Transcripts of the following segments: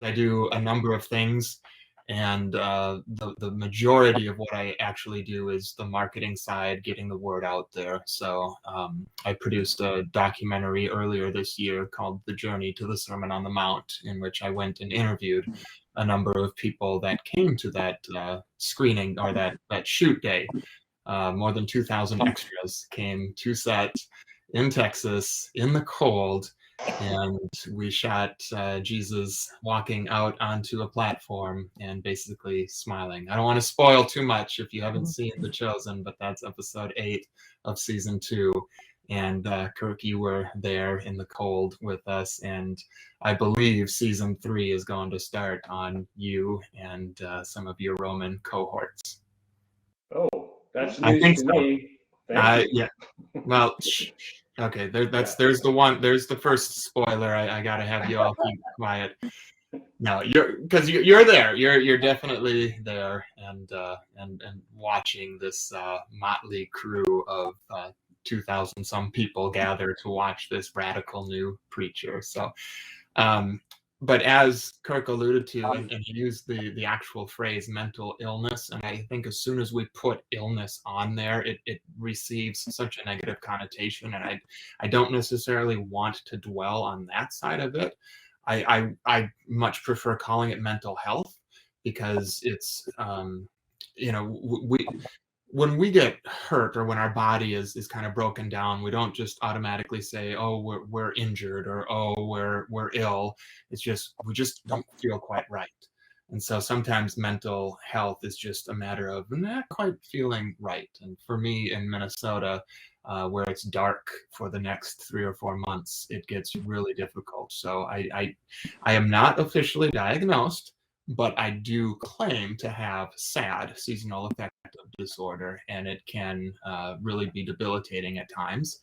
I do a number of things, and the majority of what I actually do is the marketing side, getting the word out there. So I produced a documentary earlier this year called "The Journey to the Sermon on the Mount," in which I went and interviewed a number of people that came to that screening or that shoot day. More than 2,000 extras came to set in Texas in the cold, and we shot Jesus walking out onto a platform and basically smiling. I don't want to spoil too much if you haven't seen The Chosen, but that's episode 8 of season 2. And Kirk, you were there in the cold with us, and I believe season 3 is going to start on you and some of your Roman cohorts. Oh, that's news to me. Thank you. Yeah. Well, okay. There's the first spoiler. I gotta have you all keep quiet. No, you're there. You're definitely there, and watching this motley crew of 2,000 some people gather to watch this radical new preacher. So, but as Kirk alluded to, and he used the actual phrase mental illness, and I think as soon as we put illness on there, it receives such a negative connotation, and I don't necessarily want to dwell on that side of it. I much prefer calling it mental health, because it's we when we get hurt, or when our body is kind of broken down, we don't just automatically say, oh, we're injured, or oh, we're ill. It's just we just don't feel quite right. And so sometimes mental health is just a matter of not quite feeling right. And for me in Minnesota, where it's dark for the next 3 or 4 months, it gets really difficult. So I am not officially diagnosed, but I do claim to have SAD, seasonal affective disorder, and it can really be debilitating at times.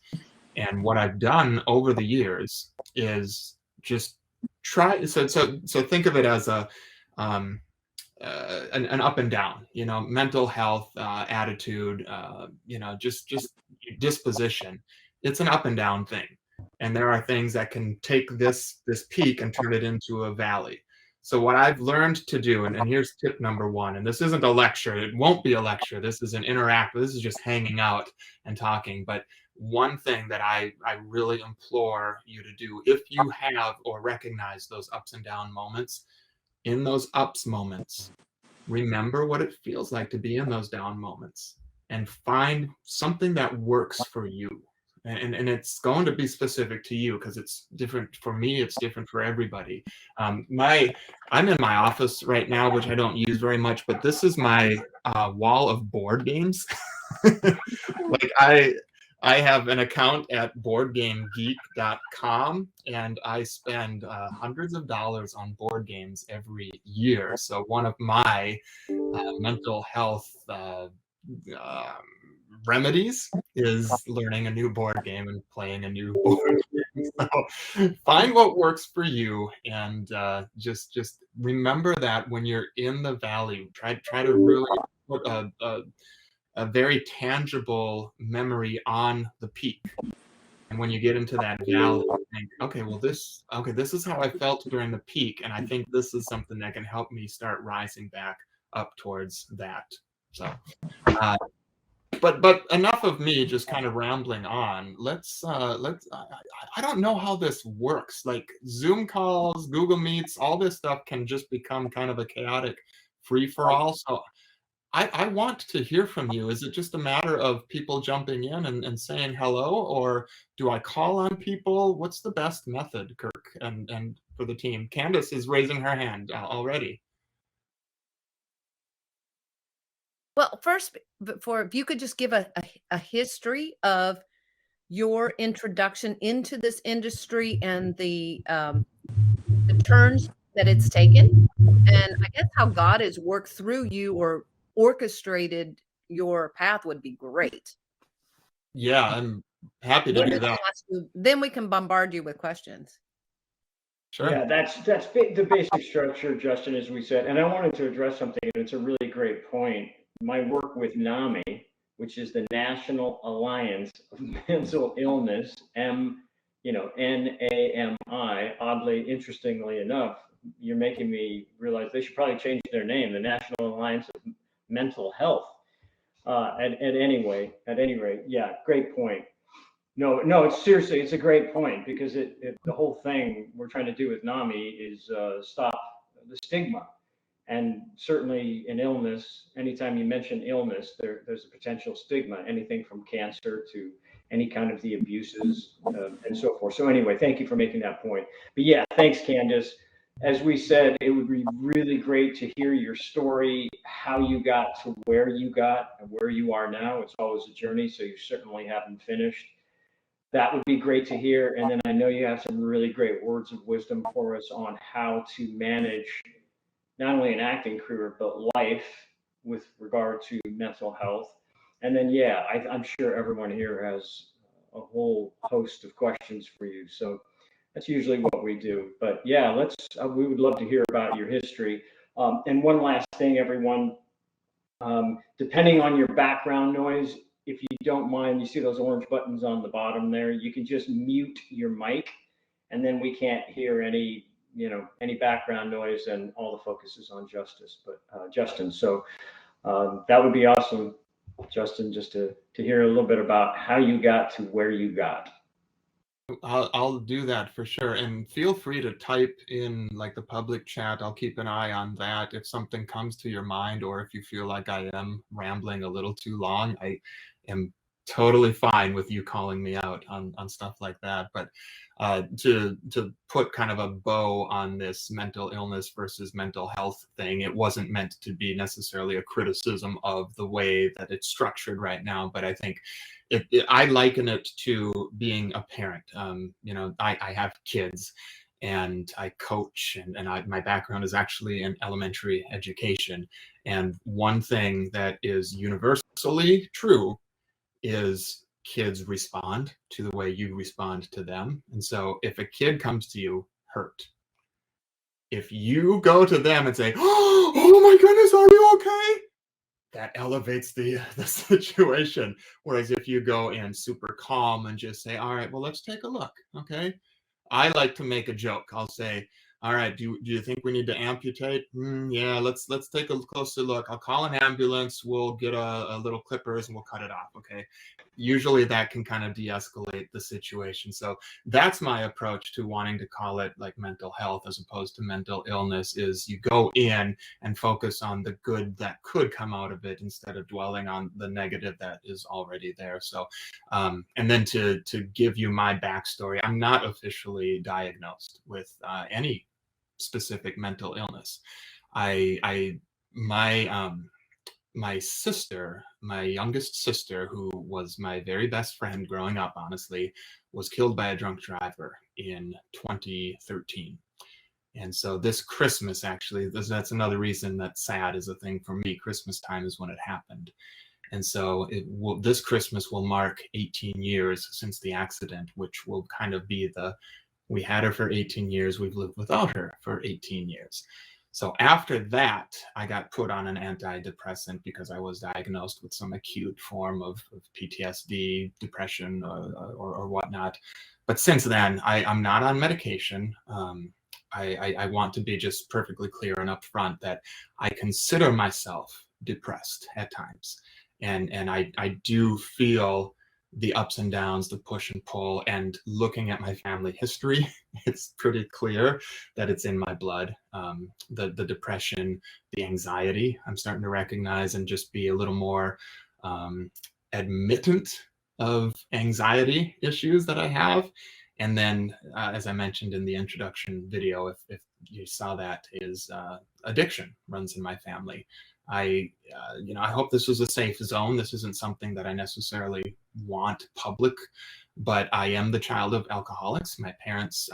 And what I've done over the years is just try. So think of it as an up and down. Mental health, attitude, just disposition. It's an up and down thing, and there are things that can take this peak and turn it into a valley. So what I've learned to do, and here's tip number 1, and this isn't a lecture, it won't be a lecture, this is an interactive, this is just hanging out and talking, but one thing that I really implore you to do, if you have or recognize those ups and down moments, in those ups moments, remember what it feels like to be in those down moments, and find something that works for you. And it's going to be specific to you, because it's different for me, it's different for everybody. I'm in my office right now, which I don't use very much, but this is my wall of board games. Like I have an account at boardgamegeek.com, and I spend hundreds of dollars on board games every year. So one of my mental health remedies is learning a new board game and playing a new board game. So find what works for you, and just remember that when you're in the valley, try to really put a very tangible memory on the peak. And when you get into that valley, think, okay, this is how I felt during the peak, and I think this is something that can help me start rising back up towards that. So but enough of me just kind of rambling on. Let's I don't know how this works. Like Zoom calls, Google Meets, all this stuff can just become kind of a chaotic free for all. So I want to hear from you. Is it just a matter of people jumping in and saying hello, or do I call on people? What's the best method, Kirk, and for the team? Candace is raising her hand already. Well, first, if you could just give a history of your introduction into this industry and the turns that it's taken, and I guess how God has worked through you or orchestrated your path would be great. Yeah, I'm happy to do that. Then we can bombard you with questions. Sure. Yeah, that's the basic structure, Justin, as we said. And I wanted to address something, and it's a really great point. My work with NAMI, which is the National Alliance of Mental Illness, NAMI, oddly, interestingly enough, you're making me realize they should probably change their name, the National Alliance of Mental Health. At any rate, yeah, great point. No, it's seriously, it's a great point, because the whole thing we're trying to do with NAMI is stop the stigma. And certainly in illness, anytime you mention illness, there's a potential stigma, anything from cancer to any kind of the abuses and so forth. So anyway, thank you for making that point. But yeah, thanks, Candace. As we said, it would be really great to hear your story, how you got to where you got and where you are now. It's always a journey, so you certainly haven't finished. That would be great to hear. And then I know you have some really great words of wisdom for us on how to manage not only an acting career, but life with regard to mental health. And then, yeah, I'm sure everyone here has a whole host of questions for you. So that's usually what we do. But yeah, we would love to hear about your history. And one last thing, everyone, depending on your background noise, if you don't mind, you see those orange buttons on the bottom there, you can just mute your mic, and then we can't hear any background noise, and all the focus is on Justen. So that would be awesome, Justen, just to hear a little bit about how you got to where you got. I'll do that for sure. And feel free to type in like the public chat. I'll keep an eye on that. If something comes to your mind, or if you feel like I am rambling a little too long, I am totally fine with you calling me out on stuff like that. But to put kind of a bow on this mental illness versus mental health thing, it wasn't meant to be necessarily a criticism of the way that it's structured right now, but I think I liken it to being a parent. I have kids and I coach, and my background is actually in elementary education. And one thing that is universally true is kids respond to the way you respond to them. And so if a kid comes to you hurt, if you go to them and say, "Oh my goodness, are you okay?" that elevates the situation. Whereas if you go in super calm and just say, "All right, well, let's take a look." Okay. I like to make a joke. I'll say, "All right, do you think we need to amputate?" Yeah, let's take a closer look. I'll call an ambulance. We'll get a little clippers and we'll cut it off. Okay. Usually that can kind of de-escalate the situation. So that's my approach to wanting to call it like mental health as opposed to mental illness, is you go in and focus on the good that could come out of it instead of dwelling on the negative that is already there. So and then to give you my backstory, I'm not officially diagnosed with any specific mental illness. My sister, my youngest sister, who was my very best friend growing up, honestly, was killed by a drunk driver in 2013. And so this Christmas, actually, that's another reason that sad is a thing for me. Christmas time is when it happened. And so this Christmas will mark 18 years since the accident, which will kind of be we had her for 18 years, we've lived without her for 18 years. So after that, I got put on an antidepressant because I was diagnosed with some acute form of PTSD, depression, or whatnot. But since then, I'm not on medication. I want to be just perfectly clear and upfront that I consider myself depressed at times. And I do feel the ups and downs, the push and pull, and looking at my family history, it's pretty clear that it's in my blood. The depression, the anxiety, I'm starting to recognize and just be a little more admittant of anxiety issues that I have. And then, as I mentioned in the introduction video, if you saw that, is addiction runs in my family. I hope this was a safe zone. This isn't something that I necessarily want public, but I am the child of alcoholics. My parents,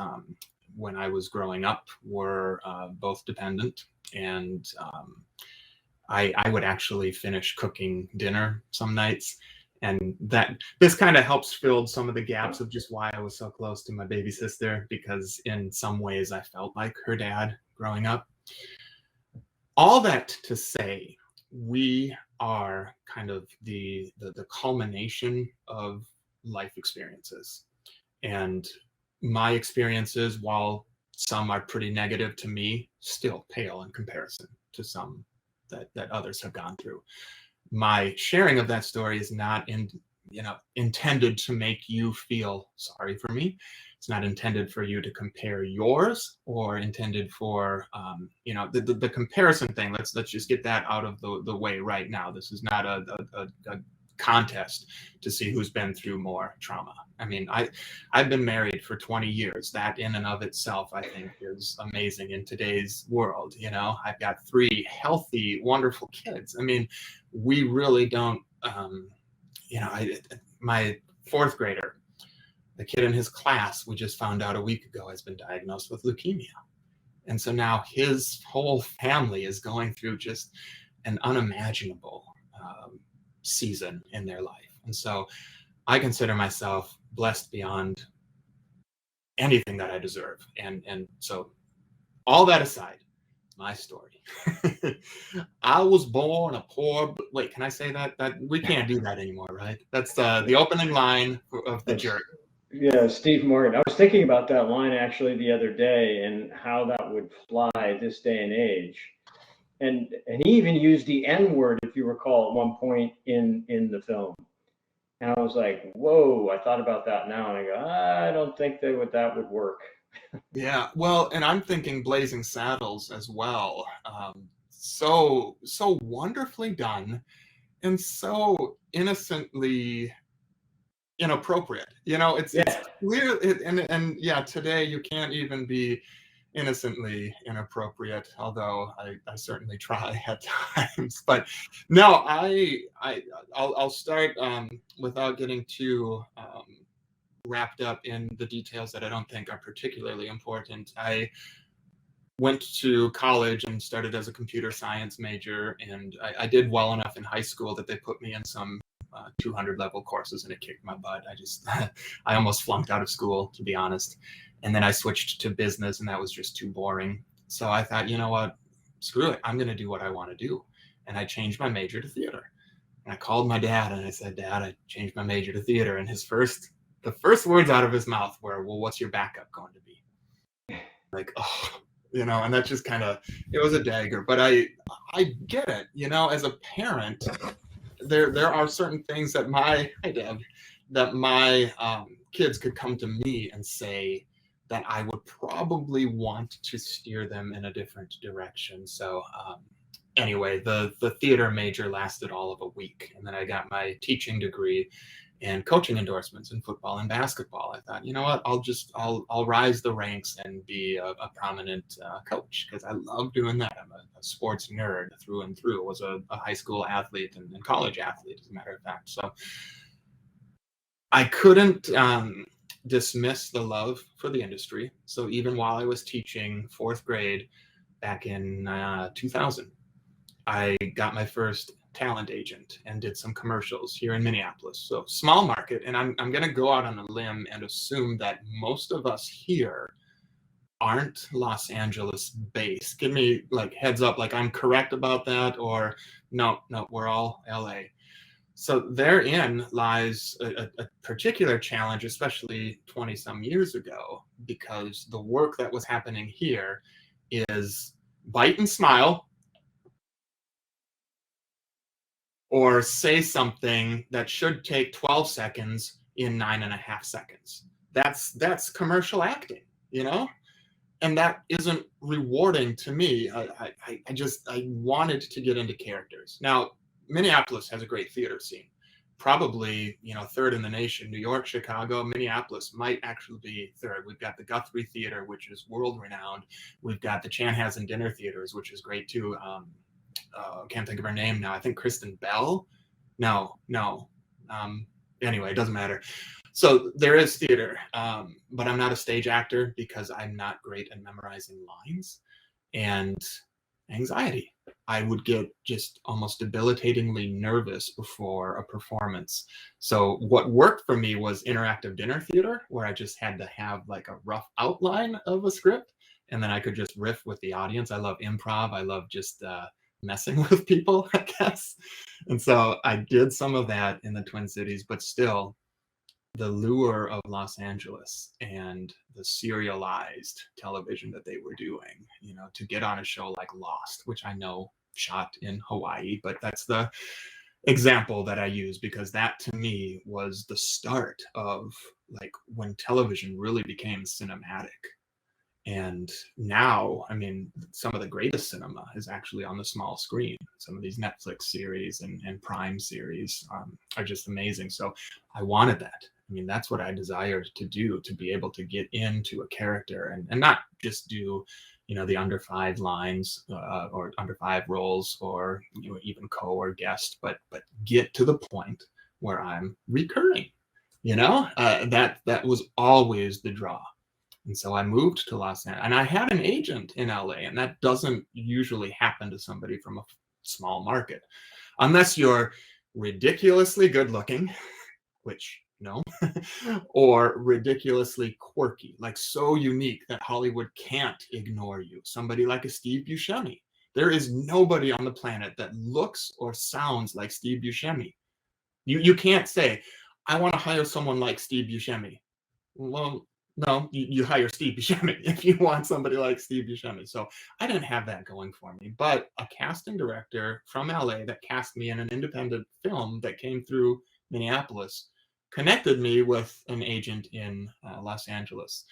when I was growing up, were both dependent, and I would actually finish cooking dinner some nights. And this kind of helps fill some of the gaps of just why I was so close to my baby sister, because in some ways I felt like her dad growing up. All that to say, we are kind of the culmination of life experiences. And my experiences, while Some are pretty negative to me, still pale in comparison to some that others have gone through. My sharing of that story is not intended to make you feel sorry for me. It's not intended for you to compare yours, or intended for the comparison thing. Let's just get that out of the way right now. This is not a contest to see who's been through more trauma. I mean, I've been married for 20 years. That in and of itself, I think, is amazing in today's world. I've got 3 healthy, wonderful kids. I mean, we really don't, my 4th grader, the kid in his class, we just found out a week ago, has been diagnosed with leukemia. And so now his whole family is going through just an unimaginable season in their life. And so I consider myself blessed beyond anything that I deserve. And so all that aside, my story. I was born a poor. Wait, can I say that? That we can't do that anymore, right? That's the opening line of the jerk. Yeah, Steve Morgan. I was thinking about that line actually the other day, and how that would fly this day and age. And he even used the N word, if you recall, at one point in the film. And I was like, whoa! I thought about that now, and I go, I don't think that would work. Yeah, well, and I'm thinking Blazing Saddles as well. So wonderfully done, and so innocently inappropriate. It's clear, and yeah, today you can't even be innocently inappropriate, although I certainly try at times. But no, I'll start without getting too wrapped up in the details that I don't think are particularly important. I went to college and started as a computer science major, and I did well enough in high school that they put me in some 200 level courses, and it kicked my butt. I almost flunked out of school, to be honest. And then I switched to business, and that was just too boring. So I thought, you know what, screw it, I'm going to do what I want to do. And I changed my major to theater. And I called my dad and I said, Dad, I changed my major to theater. And the first words out of his mouth were, well, what's your backup going to be? Like, oh, and that just it was a dagger. But I get it, as a parent, there are certain things that my kids could come to me and say that I would probably want to steer them in a different direction. So anyway, the theater major lasted all of a week, and then I got my teaching degree and coaching endorsements in football and basketball. I thought, you know what, I'll rise the ranks and be a prominent coach, because I love doing that. I'm a sports nerd through and through. Was a high school athlete and college athlete, as a matter of fact. So I couldn't dismiss the love for the industry. So even while I was teaching 4th grade back in 2000, I got my first talent agent and did some commercials here in Minneapolis. So small market. And I'm going to go out on a limb and assume that most of us here aren't Los Angeles based. Give me heads up, I'm correct about that, or no, we're all LA. So therein lies a particular challenge, especially 20 some years ago, because the work that was happening here is bite and smile, or say something that should take 12 seconds in 9.5 seconds. That's commercial acting, and that isn't rewarding to me. I wanted to get into characters. Now, Minneapolis has a great theater scene, probably 3rd in the nation. New York, Chicago, Minneapolis might actually be 3rd. We've got the Guthrie Theater, which is world renowned. We've got the Chanhassen Dinner Theaters, which is great too. Can't think of her name now. I think Kristen Bell. No. Anyway, it doesn't matter. So there is theater, but I'm not a stage actor because I'm not great at memorizing lines, and anxiety. I would get just almost debilitatingly nervous before a performance. So what worked for me was interactive dinner theater, where I just had to have a rough outline of a script, and then I could just riff with the audience. I love improv. I love just messing with people, I guess. And so I did some of that in the Twin Cities, but still, the lure of Los Angeles and the serialized television that they were doing, to get on a show like Lost, which I know shot in Hawaii, but that's the example that I use because that to me was the start of like when television really became cinematic. And now, I mean, some of the greatest cinema is actually on the small screen. Some of these Netflix series and Prime series are just amazing. So I wanted that. I mean, that's what I desired to do, to be able to get into a character and not just do, the under 5 lines or under 5 roles or even co or guest, but get to the point where I'm recurring. That was always the draw. And so I moved to Los Angeles, and I had an agent in LA, and that doesn't usually happen to somebody from a small market, unless you're ridiculously good looking, which no, or ridiculously quirky, like so unique that Hollywood can't ignore you. Somebody like a Steve Buscemi. There is nobody on the planet that looks or sounds like Steve Buscemi. You can't say, I want to hire someone like Steve Buscemi. Well, no, you hire Steve Buscemi if you want somebody like Steve Buscemi. So I didn't have that going for me, but a casting director from LA that cast me in an independent film that came through Minneapolis connected me with an agent in Los Angeles.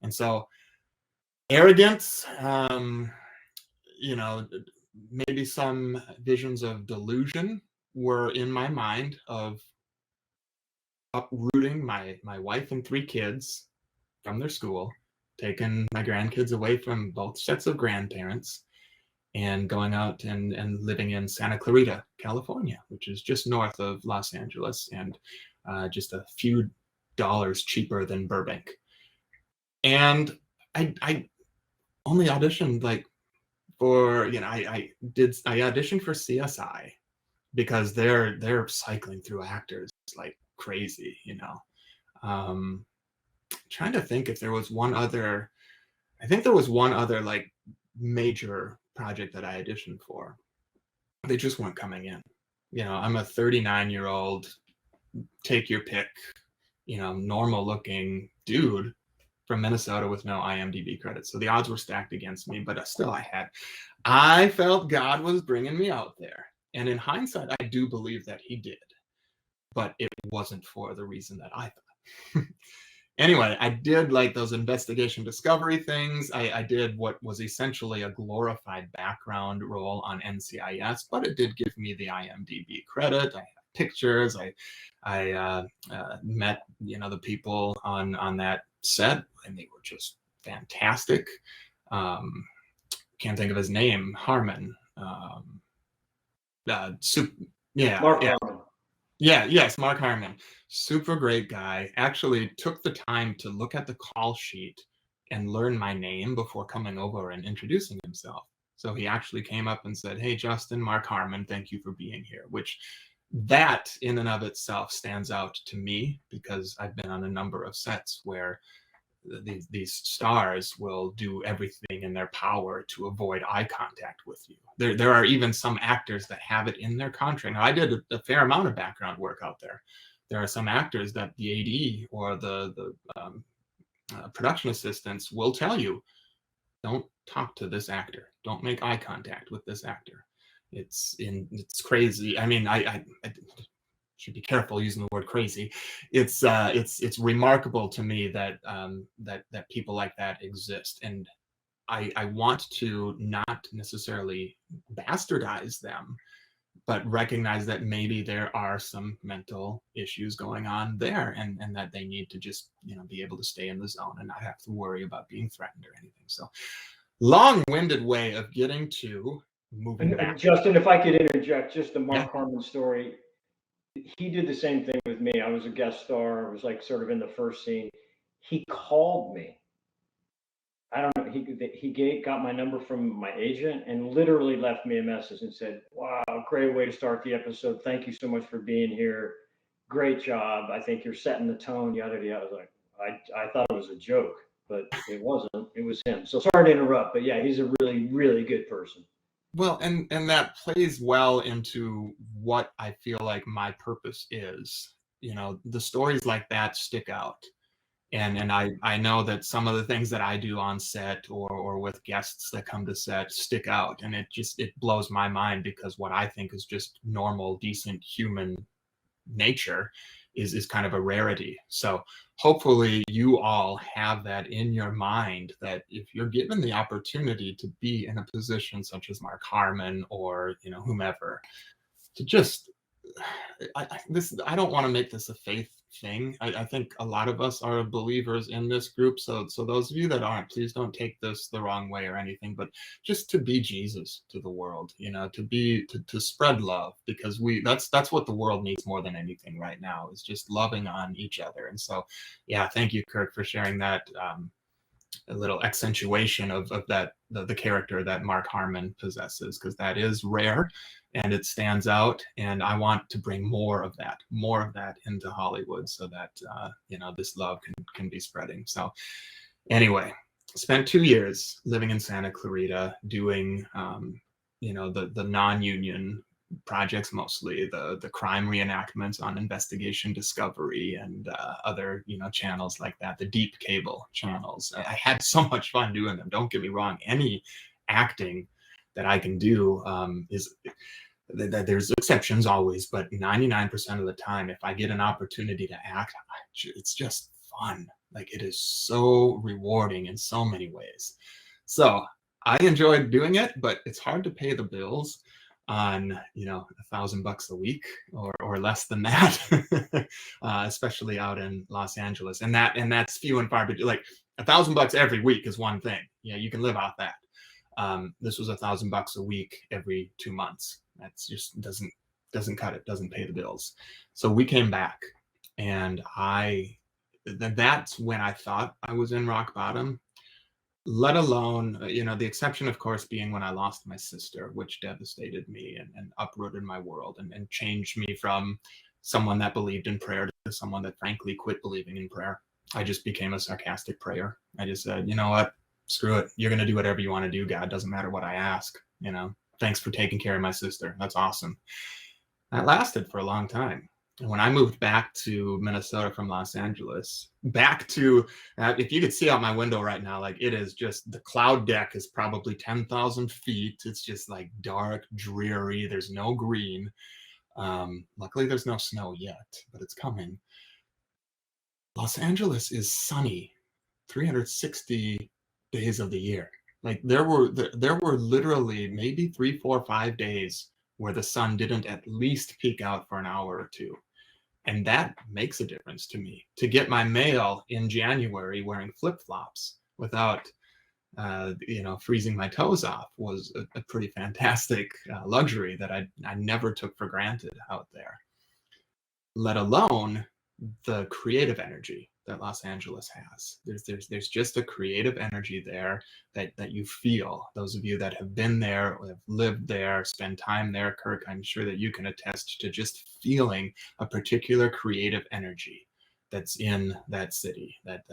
And so arrogance, maybe some visions of delusion were in my mind of uprooting my wife and 3 kids from their school, taking my grandkids away from both sets of grandparents, and going out and living in Santa Clarita, California, which is just north of Los Angeles and just a few dollars cheaper than Burbank. And I only auditioned like for, I auditioned for CSI because they're cycling through actors like crazy, trying to think if there was one other, I think there was one other like major project that I auditioned for. They just weren't coming in. I'm a 39-year-old, take your pick, normal looking dude from Minnesota with no IMDb credits. So the odds were stacked against me, but still I felt God was bringing me out there. And in hindsight, I do believe that he did, but it wasn't for the reason that I thought. Anyway, I did like those investigation discovery things. I did what was essentially a glorified background role on NCIS, but it did give me the IMDb credit. I have pictures. I met, the people on that set, and they were just fantastic. Can't think of his name. Harmon. Mark Harmon. Yes, Mark Harmon. Super great guy. Actually took the time to look at the call sheet and learn my name before coming over and introducing himself. So he actually came up and said, "Hey, Justen, Mark Harmon, thank you for being here," which that in and of itself stands out to me because I've been on a number of sets where these stars will do everything in their power to avoid eye contact with you. There are even some actors that have it in their contract. Now, I did a fair amount of background work out there. There are some actors that the AD or the production assistants will tell you, don't talk to this actor. Don't make eye contact with this actor. It's crazy. I mean, I should be careful using the word crazy. It's remarkable to me that that people like that exist, and I want to not necessarily bastardize them, but recognize that maybe there are some mental issues going on there, and that they need to just be able to stay in the zone and not have to worry about being threatened or anything. So, long-winded way of getting to moving back. Justen, if I could interject, just the Mark Harmon story. He did the same thing with me. I was a guest star. I was like sort of in the first scene. He called me. I don't know. He got my number from my agent and literally left me a message and said, "Wow, great way to start the episode. Thank you so much for being here. Great job. I think you're setting the tone." Yada yada. I was like, I thought it was a joke, but it wasn't. It was him. So sorry to interrupt, but yeah, he's a really, really good person. Well, and that plays well into what I feel like my purpose is the stories like that stick out. And I know that some of the things that I do on set or with guests that come to set stick out, and it blows my mind, because what I think is just normal, decent human nature is kind of a rarity. So hopefully you all have that in your mind, that if you're given the opportunity to be in a position such as Mark Harmon or whomever, to just I don't want to make this a faith thing. I think a lot of us are believers in this group. So those of you that aren't, please don't take this the wrong way or anything, but just to be Jesus to the world, to spread love, because that's what the world needs more than anything right now, is just loving on each other. And so, yeah, thank you, Kirk, for sharing that. A little accentuation of that, the character that Mark Harmon possesses, because that is rare and it stands out, and I want to bring more of that into Hollywood, so that this love can be spreading. So anyway, spent 2 years living in Santa Clarita doing the non-union projects, mostly the crime reenactments on Investigation Discovery and other channels like that, the deep cable channels. I had so much fun doing them. Don't get me wrong. Any acting that I can do is that there's exceptions always, but 99% of the time, if I get an opportunity to act, it's just fun. Like, it is so rewarding in so many ways. So I enjoyed doing it, but it's hard to pay the bills on $1,000 a week or less than that, especially out in Los Angeles, and that's few and far between. Like, $1,000 every week is one thing. Yeah, you can live off that. This was $1,000 a week every 2 months. That's just doesn't cut it, doesn't pay the bills. So we came back, and that's when I thought I was in rock bottom. Let alone, the exception, of course, being when I lost my sister, which devastated me and uprooted my world and changed me from someone that believed in prayer to someone that frankly quit believing in prayer. I just became a sarcastic prayer. I just said, you know what? Screw it. You're going to do whatever you want to do, God. Doesn't matter what I ask. Thanks for taking care of my sister. That's awesome. That lasted for a long time. And when I moved back to Minnesota from Los Angeles, back to, if you could see out my window right now, like, it is just, the cloud deck is probably 10,000 feet. It's just like dark, dreary. There's no green. Luckily, there's no snow yet, but it's coming. Los Angeles is sunny 360 days of the year. Like, there were literally maybe 3, 4, 5 days where the sun didn't at least peek out for an hour or two. And that makes a difference to me. To get my mail in January wearing flip-flops without, freezing my toes off was a pretty fantastic luxury that I never took for granted out there. Let alone the creative energy that Los Angeles has. There's just a creative energy there that you feel. Those of you that have been there, or have lived there, spend time there, Kirk, I'm sure that you can attest to just feeling a particular creative energy that's in that city that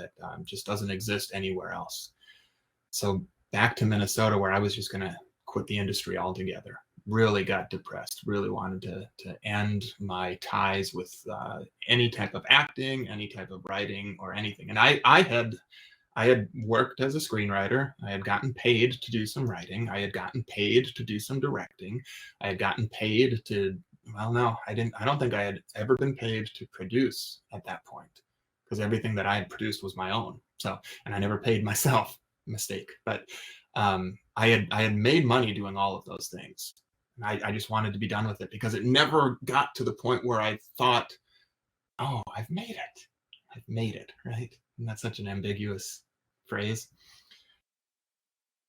just doesn't exist anywhere else. So back to Minnesota, where I was just going to quit the industry altogether. Really got depressed, really wanted to end my ties with any type of acting, any type of writing, or anything. And I had worked as a screenwriter. I had gotten paid to do some writing. I had gotten paid to do some directing. I had gotten paid to, well, no, I don't think I had ever been paid to produce at that point, because everything that I had produced was my own. So, and I never paid myself. Mistake. But I had made money doing all of those things. And I just wanted to be done with it, because it never got to the point where I thought, oh, I've made it, right? And that's such an ambiguous phrase.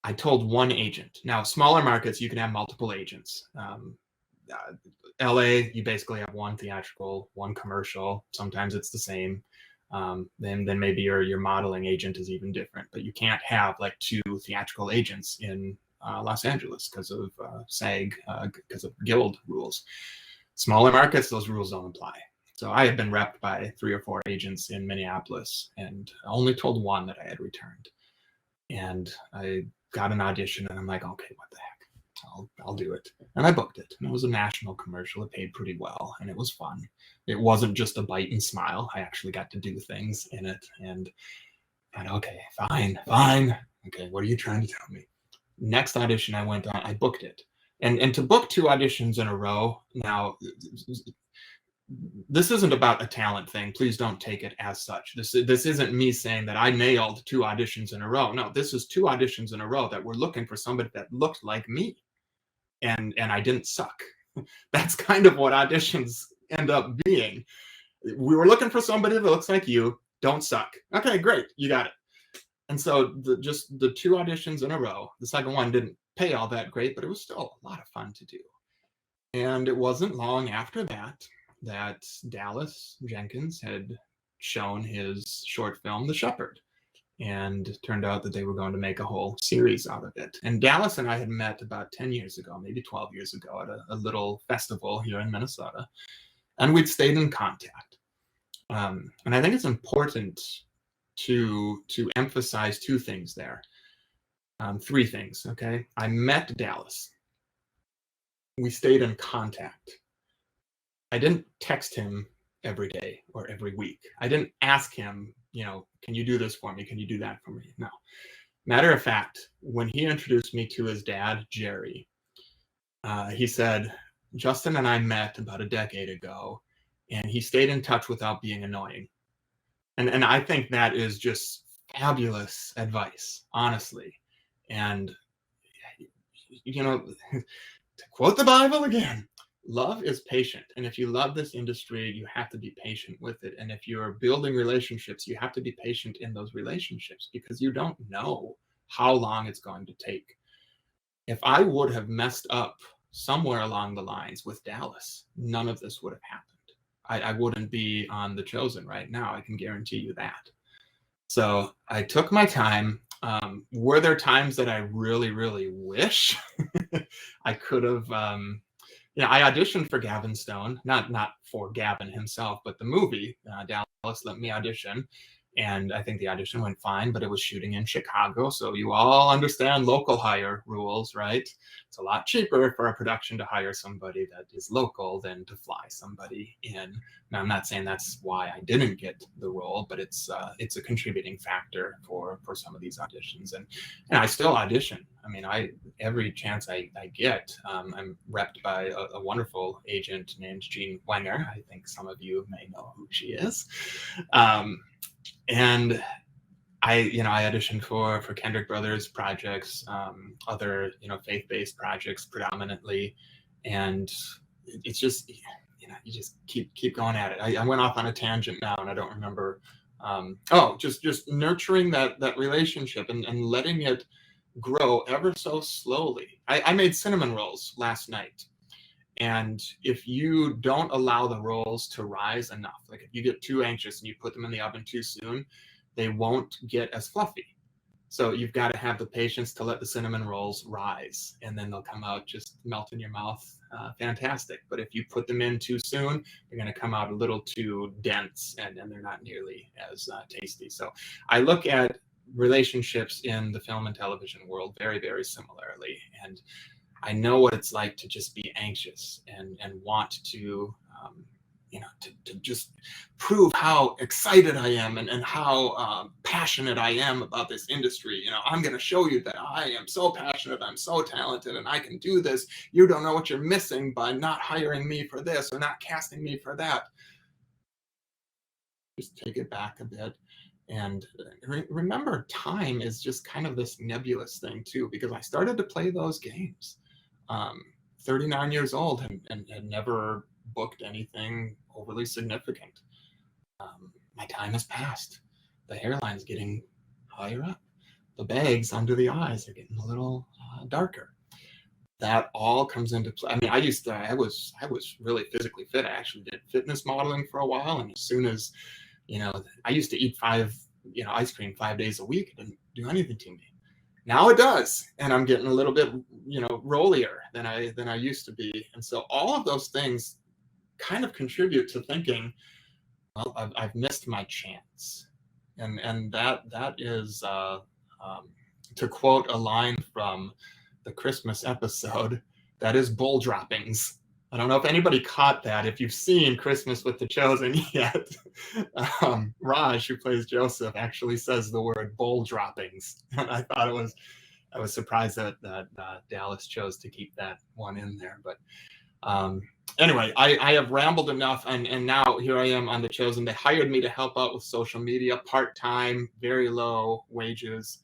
I told one agent. Now, smaller markets, you can have multiple agents. LA, you basically have one theatrical, one commercial. Sometimes it's the same. Then maybe your modeling agent is even different, but you can't have like 2 theatrical agents in Los Angeles because of SAG, because of guild rules. Smaller markets, those rules don't apply. So I had been repped by 3 or 4 agents in Minneapolis, and I only told one that I had returned. And I got an audition, and I'm like, okay, what the heck? I'll do it. And I booked it. And it was a national commercial. It paid pretty well, and it was fun. It wasn't just a bite and smile. I actually got to do things in it. And okay, fine. Okay, what are you trying to tell me? Next audition I went on, I booked it. And to book 2 auditions in a row, now this isn't about a talent thing. Please don't take it as such. This isn't me saying that I nailed 2 auditions in a row. No, this is 2 auditions in a row that were looking for somebody that looked like me. And I didn't suck. That's kind of what auditions end up being. We were looking for somebody that looks like you. Don't suck. Okay, great. You got it. And so just the 2 auditions in a row, the second one didn't pay all that great, but it was still a lot of fun to do. And it wasn't long after that Dallas Jenkins had shown his short film, The Shepherd. And it turned out that they were going to make a whole series out of it. And Dallas and I had met about 10 years ago, maybe 12 years ago, at a little festival here in Minnesota. And we'd stayed in contact. And I think it's important to emphasize 2 things there. 3 things, okay? I met Dallas. We stayed in contact. I didn't text him every day or every week. I didn't ask him, can you do this for me? Can you do that for me? No. Matter of fact, when he introduced me to his dad, Jerry, he said, Justen and I met about a decade ago, and he stayed in touch without being annoying. And I think that is just fabulous advice, honestly. And, to quote the Bible again, love is patient. And if you love this industry, you have to be patient with it. And if you're building relationships, you have to be patient in those relationships because you don't know how long it's going to take. If I would have messed up somewhere along the lines with Dallas, none of this would have happened. I wouldn't be on The Chosen right now. I can guarantee you that. So I took my time. Were there times that I really, really wish I could have, I auditioned for Gavin Stone, not for Gavin himself, but the movie. Dallas let me audition, and I think the audition went fine, but it was shooting in Chicago, so you all understand local hire rules, right? It's a lot cheaper for a production to hire somebody that is local than to fly somebody in. Now, I'm not saying that's why I didn't get the role, but it's a contributing factor for some of these auditions, and I still audition. I mean, every chance I get, I'm repped by a wonderful agent named Jean Wenger. I think some of you may know who she is. And I auditioned for Kendrick Brothers projects, other, faith-based projects predominantly. And it's just, you just keep going at it. I went off on a tangent now and I don't remember. Just nurturing that relationship and letting it grow ever so slowly. I made cinnamon rolls last night. And if you don't allow the rolls to rise enough, like if you get too anxious and you put them in the oven too soon, they won't get as fluffy. So you've got to have the patience to let the cinnamon rolls rise, and then they'll come out just melt in your mouth. Fantastic. But if you put them in too soon, they're going to come out a little too dense, and they're not nearly as tasty. So I look at relationships in the film and television world very, very similarly. And I know what it's like to just be anxious and want to, to just prove how excited I am and how passionate I am about this industry. I'm going to show you that I am so passionate, I'm so talented, and I can do this. You don't know what you're missing by not hiring me for this or not casting me for that. Just take it back a bit. And remember, time is just kind of this nebulous thing too, because I started to play those games. 39 years old and had never booked anything overly significant. My time has passed. The hairline's getting higher up. The bags under the eyes are getting a little darker. That all comes into play. I mean, I was really physically fit. I actually did fitness modeling for a while, and as soon as I used to eat ice cream 5 days a week. It didn't do anything to me. Now it does, and I'm getting a little bit, rollier than I used to be. And so all of those things kind of contribute to thinking, well, I've missed my chance. And that is, to quote a line from the Christmas episode that is bull droppings. I don't know if anybody caught that. If you've seen Christmas with the Chosen yet, Raj, who plays Joseph, actually says the word bull droppings. And I was surprised that Dallas chose to keep that one in there. But anyway, I have rambled enough, and now here I am on the Chosen. They hired me to help out with social media, part-time, very low wages,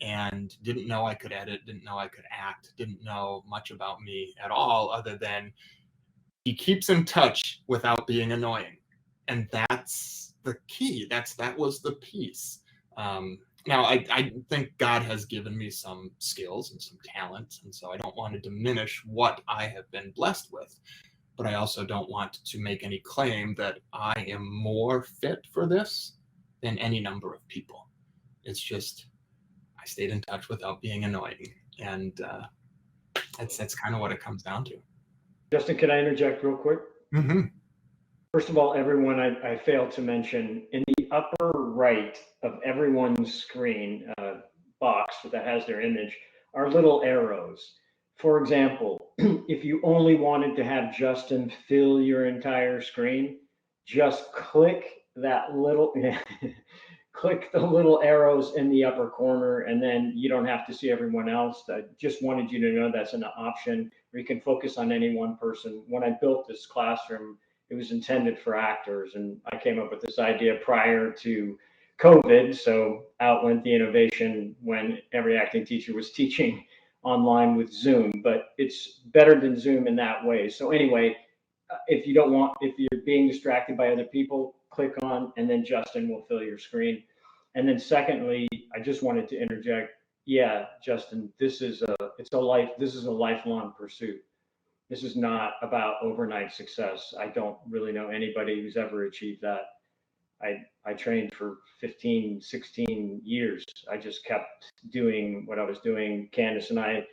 and didn't know I could edit, didn't know I could act, didn't know much about me at all, other than he keeps in touch without being annoying. And that's the key. That was the piece. Now, I think God has given me some skills and some talent, and so I don't want to diminish what I have been blessed with, but I also don't want to make any claim that I am more fit for this than any number of people. It's just I stayed in touch without being annoying, and that's kind of what it comes down to. Justen, can I interject real quick? Mm-hmm. First of all, everyone, I failed to mention in the upper right of everyone's screen box that has their image are little arrows. For example, if you only wanted to have Justen fill your entire screen, just click that little, click the little arrows in the upper corner, and then you don't have to see everyone else. I just wanted you to know that's an option where you can focus on any one person. When I built this classroom, it was intended for actors, and I came up with this idea prior to COVID. So out went the innovation when every acting teacher was teaching online with Zoom, but it's better than Zoom in that way. So anyway, if you're being distracted by other people, click on, and then Justen will fill your screen. And then secondly, I just wanted to interject. Yeah, Justen, this is a lifelong pursuit. This is not about overnight success. I don't really know anybody who's ever achieved that. I trained for 15, 16 years. I just kept doing what I was doing. Candace and I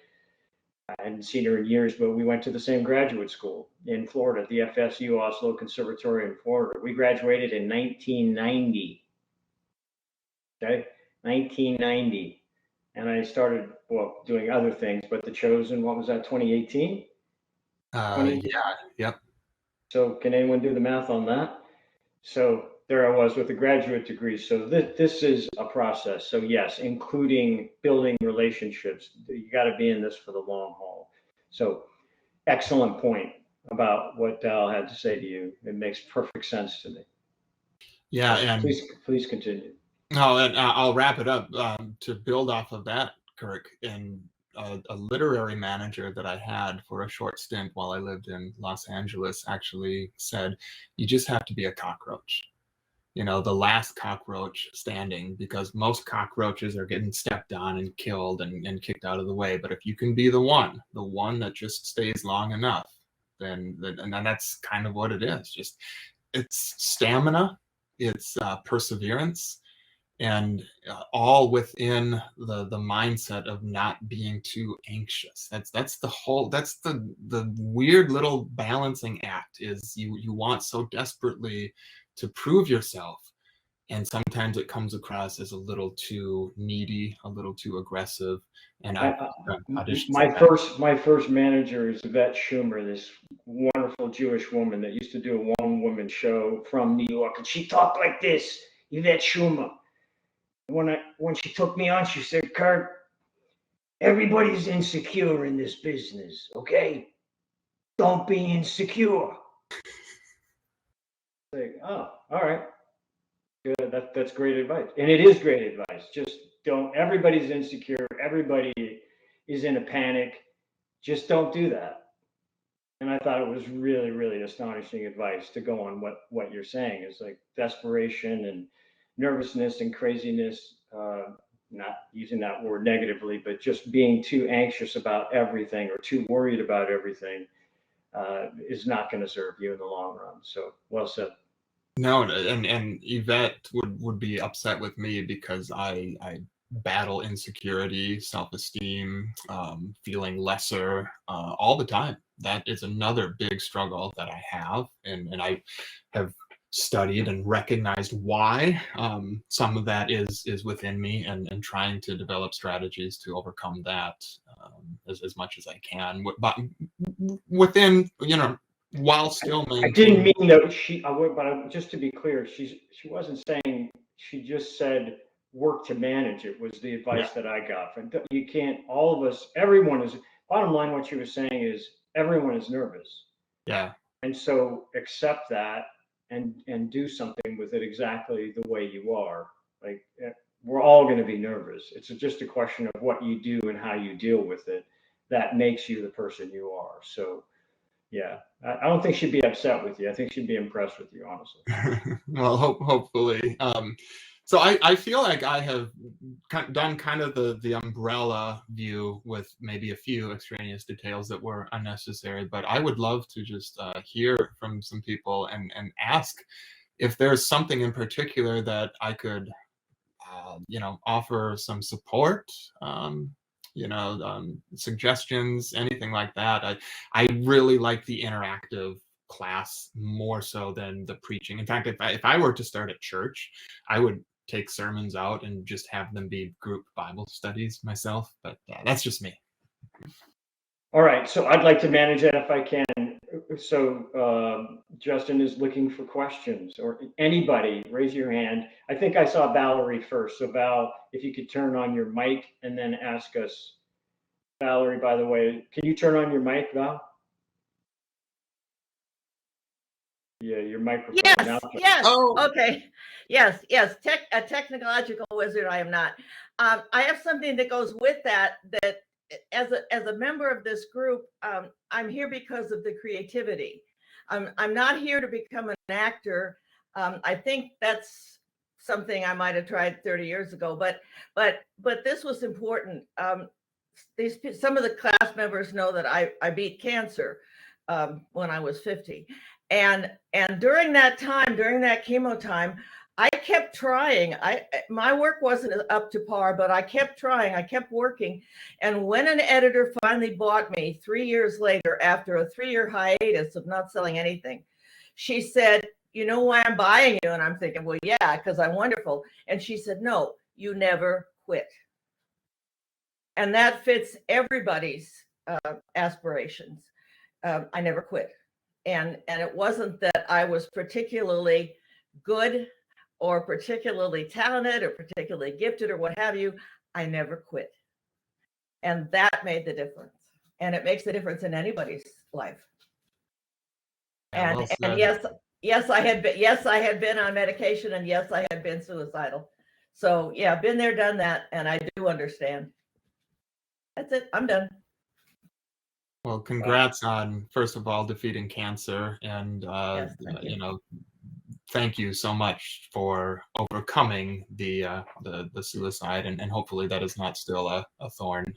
hadn't seen her in years, but we went to the same graduate school in Florida, the FSU Oslo Conservatory in Florida. We graduated in 1990. Okay, 1990. And I started, doing other things, but The Chosen, what was that, 2018? Yeah, yep. So can anyone do the math on that? So there I was with a graduate degree. So this is a process. So yes, including building relationships. You got to be in this for the long haul. So excellent point about what Dal had to say to you. It makes perfect sense to me. Yeah, So and please continue. no, and I'll wrap it up to build off of that, Kirk. And a literary manager that I had for a short stint while I lived in Los Angeles actually said, "You just have to be a cockroach. You know, the last cockroach standing, because most cockroaches are getting stepped on and killed and kicked out of the way. But if you can be the one that just stays long enough, then that's kind of what it is. Just it's stamina, it's perseverance, and all within the mindset of not being too anxious. That's the weird little balancing act. Is you want so desperately to prove yourself, and sometimes it comes across as a little too needy, a little too aggressive. And my first manager is Yvette Schumer, this wonderful Jewish woman that used to do a one-woman show from New York, and she talked like this, Yvette Schumer. When she took me on, she said, "Kurt, everybody's insecure in this business, okay? Don't be insecure." Like, oh, all right. Good. That's great advice. And it is great advice. Just don't, everybody's insecure. Everybody is in a panic. Just don't do that. And I thought it was really, really astonishing advice to go on what you're saying. It's like desperation and nervousness and craziness, not using that word negatively, but just being too anxious about everything or too worried about everything is not going to serve you in the long run. So well said. No, and Yvette would be upset with me because I battle insecurity, self-esteem, feeling lesser all the time. That is another big struggle that I have, and I have studied and recognized why. Some of that is within me, and trying to develop strategies to overcome that as much as I can, but within, while still I didn't maintaining. mean that just to be clear, she wasn't saying, she just said work to manage it was the advice that I got. You can't, all of us, everyone is, bottom line, what she was saying is everyone is nervous. Yeah. And so accept that and do something with it exactly the way you are. Like, we're all going to be nervous. It's just a question of what you do and how you deal with it that makes you the person you are. So yeah, I don't think she'd be upset with you. I think she'd be impressed with you, honestly. Well, hopefully. So I feel like I have done kind of the umbrella view with maybe a few extraneous details that were unnecessary, but I would love to just hear from some people and ask if there's something in particular that I could, offer some support, suggestions, anything like that. I really like the interactive class more so than the preaching. In fact, if I were to start at church, I would take sermons out and just have them be group Bible studies myself. But that's just me. All right, so I'd like to manage that if I can. So Justin is looking for questions, or anybody, raise your hand. I think I saw Valerie first. So Val, if you could turn on your mic and then ask us. Valerie, by the way, can you turn on your mic, Val? Yeah, your microphone. Yes, yes. Oh. Okay. Yes. A technological wizard I am not. I have something that goes with that as a member of this group, I'm here because of the creativity. I'm not here to become an actor. I think that's something I might have tried 30 years ago, but this was important. Some of the class members know that I beat cancer when I was 50. And during that time, during that chemo time, I kept trying. My work wasn't up to par, but I kept trying. I kept working. And when an editor finally bought me 3 years later, after a 3-year hiatus of not selling anything, she said, "You know why I'm buying you?" And I'm thinking, well, yeah, because I'm wonderful. And she said, "No, you never quit." And that fits everybody's aspirations. I never quit. And it wasn't that I was particularly good or particularly talented or particularly gifted or what have you. I never quit. And that made the difference. And it makes the difference in anybody's life. And yes, I had been on medication, and yes, I had been suicidal. So yeah, been there, done that, and I do understand. That's it. I'm done. Well, congrats on, first of all, defeating cancer, and yes, thank you so much for overcoming the suicide, and hopefully that is not still a thorn.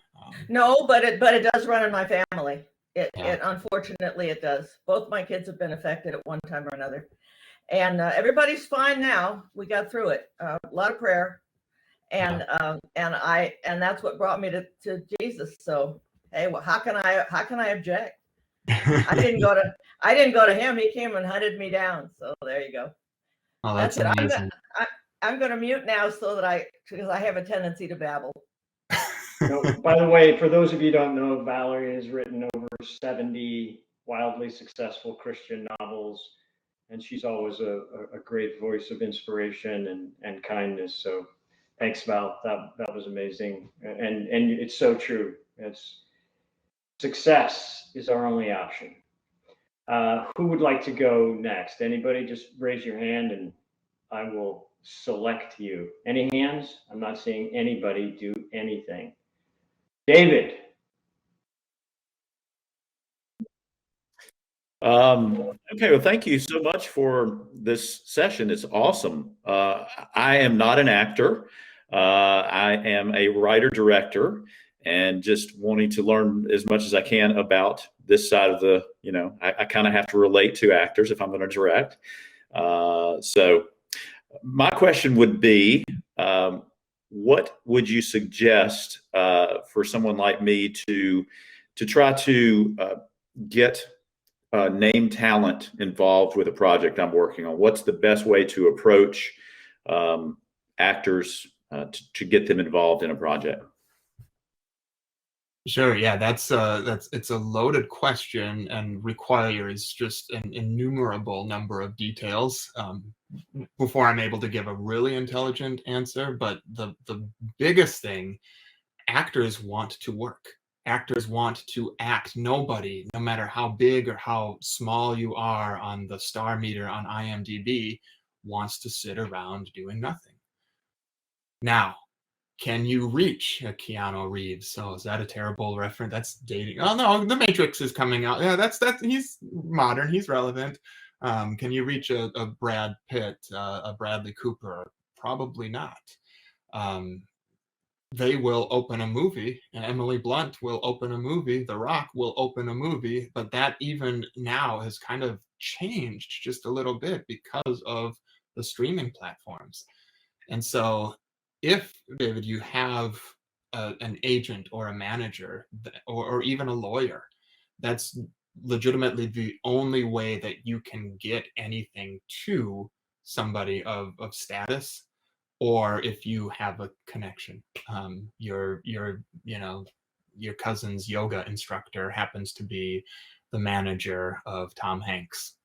No, but it does run in my family. It unfortunately it does. Both my kids have been affected at one time or another, and everybody's fine now. We got through it. A lot of prayer, and that's what brought me to Jesus. So hey, well, how can I object? I didn't go to him. He came and hunted me down. So there you go. Oh, that's amazing. I'm going to mute now because I have a tendency to babble. By the way, for those of you who don't know, Valerie has written over 70 wildly successful Christian novels, and she's always a great voice of inspiration and kindness. So thanks, Val. That was amazing. And it's so true. Success is our only option. Who would like to go next? Anybody? Just raise your hand and I will select you. Any hands? I'm not seeing anybody do anything. David. Okay, well, thank you so much for this session. It's awesome. I am not an actor. I am a writer-director, and just wanting to learn as much as I can about this side of the, I kind of have to relate to actors if I'm going to direct. So my question would be, what would you suggest for someone like me to try to get name talent involved with a project I'm working on? What's the best way to approach actors to get them involved in a project? Sure. Yeah, it's a loaded question and requires just an innumerable number of details before I'm able to give a really intelligent answer. But the biggest thing, actors want to work. Actors want to act. Nobody, no matter how big or how small you are on the star meter on IMDb, wants to sit around doing nothing. Now, can you reach a Keanu Reeves? So is that a terrible reference? That's dating. Oh no, The Matrix is coming out. Yeah, that's he's modern. He's relevant. Can you reach a Brad Pitt, a Bradley Cooper? Probably not. They will open a movie. Emily Blunt will open a movie. The Rock will open a movie. But that even now has kind of changed just a little bit because of the streaming platforms. And so, if, David, you have an agent or a manager or even a lawyer, that's legitimately the only way that you can get anything to somebody of status, or if you have a connection. Your cousin's yoga instructor happens to be the manager of Tom Hanks.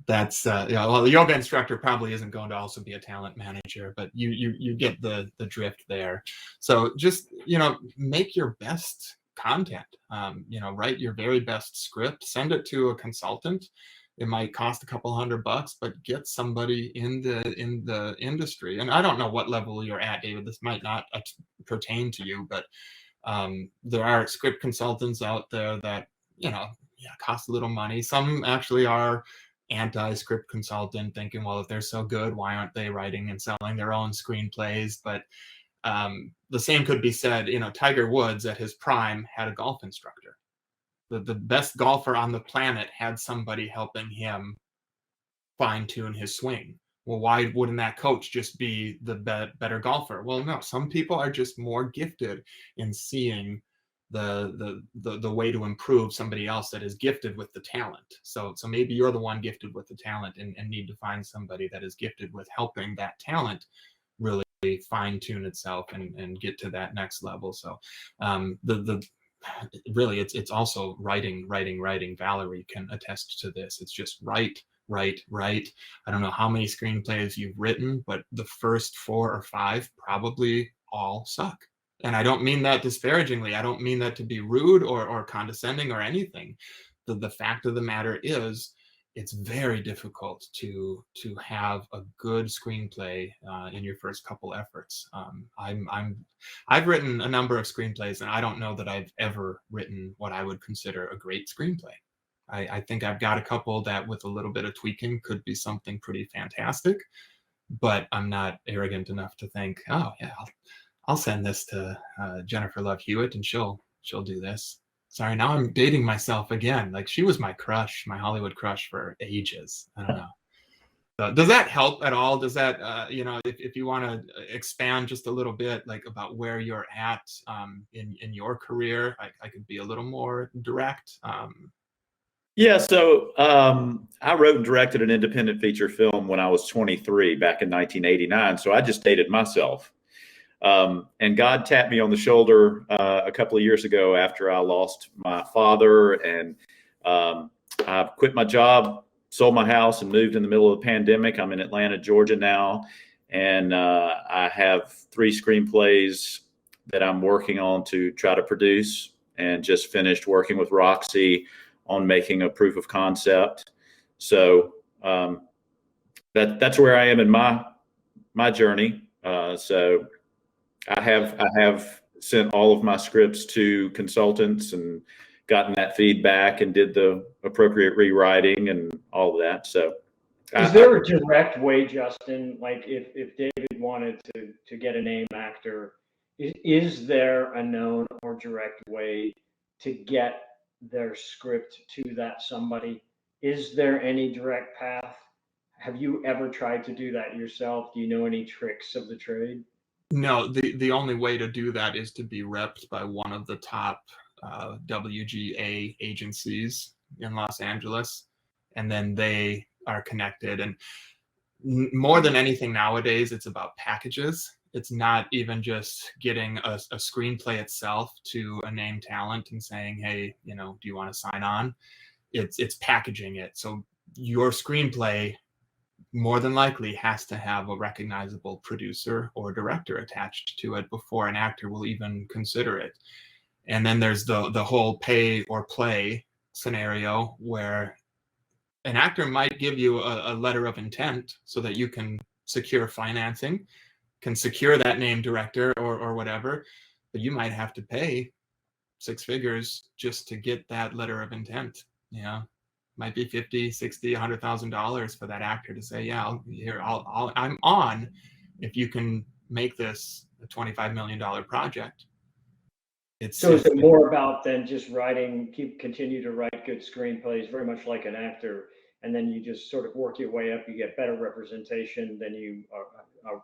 That's well, the yoga instructor probably isn't going to also be a talent manager, but you get the drift there. So just make your best content. Write your very best script, send it to a consultant. It might cost a couple $100, but get somebody in the industry. And I don't know what level you're at, David. This might not pertain to you, but there are script consultants out there that cost a little money. Some actually are anti-script consultant, thinking, well, if they're so good, why aren't they writing and selling their own screenplays? But the same could be said. Tiger Woods at his prime had a golf instructor. The best golfer on the planet had somebody helping him fine-tune his swing. Well, why wouldn't that coach just be the better golfer? Well, no, some people are just more gifted in seeing the way to improve somebody else that is gifted with the talent. So maybe you're the one gifted with the talent and need to find somebody that is gifted with helping that talent really fine-tune itself and get to that next level. So really it's also writing. Valerie can attest to this. It's just write. I don't know how many screenplays you've written, but the first 4 or 5 probably all suck. And I don't mean that disparagingly. I don't mean that to be rude or condescending or anything. The fact of the matter is, it's very difficult to have a good screenplay in your first couple efforts. I've written a number of screenplays, and I don't know that I've ever written what I would consider a great screenplay. I think I've got a couple that, with a little bit of tweaking, could be something pretty fantastic. But I'm not arrogant enough to think, oh yeah, I'll send this to Jennifer Love Hewitt, and she'll do this. Sorry, now I'm dating myself again. Like, she was my crush, my Hollywood crush for ages. I don't know. So, does that help at all? Does that, if you want to expand just a little bit, like, about where you're at in your career, I could be a little more direct. Yeah, so I wrote and directed an independent feature film when I was 23 back in 1989. So I just dated myself. And God tapped me on the shoulder a couple of years ago after I lost my father, and I quit my job, sold my house, and moved in the middle of the pandemic. I'm in Atlanta, Georgia now, and I have 3 screenplays that I'm working on to try to produce, and just finished working with Roxy on making a proof of concept. So that's where I am in my journey. So I have sent all of my scripts to consultants and gotten that feedback and did the appropriate rewriting and all of that. So is there a direct way, Justen, like if David wanted to get a name actor, is there a known or direct way to get their script to that somebody? Is there any direct path? Have you ever tried to do that yourself? Do you know any tricks of the trade? No, the only way to do that is to be repped by one of the top WGA agencies. in Los Angeles, and then they are connected. And more than anything nowadays, it's about packages. It's not even just getting a screenplay itself to a named talent and saying, hey, you know, do you want to sign on? It's packaging it. So your screenplay more than likely has to have a recognizable producer or director attached to it before an actor will even consider it. And then there's the whole pay or play scenario where an actor might give you a letter of intent so that you can secure financing, can secure that named director or whatever, but you might have to pay 6 figures just to get that letter of intent. You know, might be $50, $60, $100,000 for that actor to say, yeah, I'm on if you can make this a $25 million project. So is it more about than just continue to write good screenplays, very much like an actor, and then you just sort of work your way up, you get better representation, then you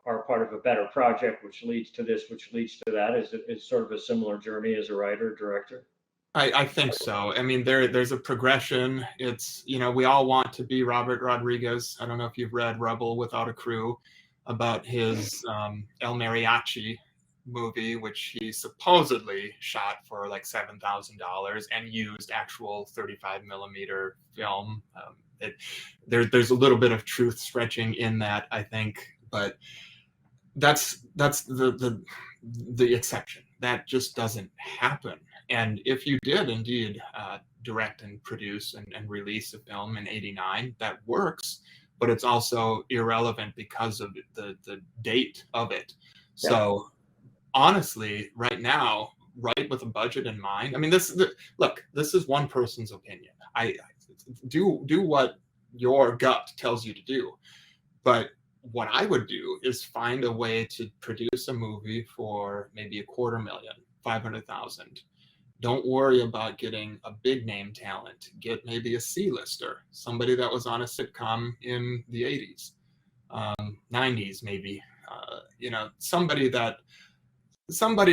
are part of a better project, which leads to this, which leads to that? Is it sort of a similar journey as a writer, director? I think so. I mean, there's a progression. It's, you know, we all want to be Robert Rodriguez. I don't know if you've read Rebel Without a Crew, about his El Mariachi movie, which he supposedly shot for like $7,000 and used actual 35 millimeter film. There's a little bit of truth stretching in that, I think, but that's the exception. That just doesn't happen. And if you did indeed direct and produce and release a film in '89, that works, but it's also irrelevant because of the date of it. Yeah. So honestly, right now, right with a budget in mind, I mean, this is one person's opinion. I do what your gut tells you to do. But what I would do is find a way to produce a movie for maybe $250,000, $500,000. Don't worry about getting a big name talent. Get maybe a C-lister, somebody that was on a sitcom in the 80s, 90s maybe. You know, somebody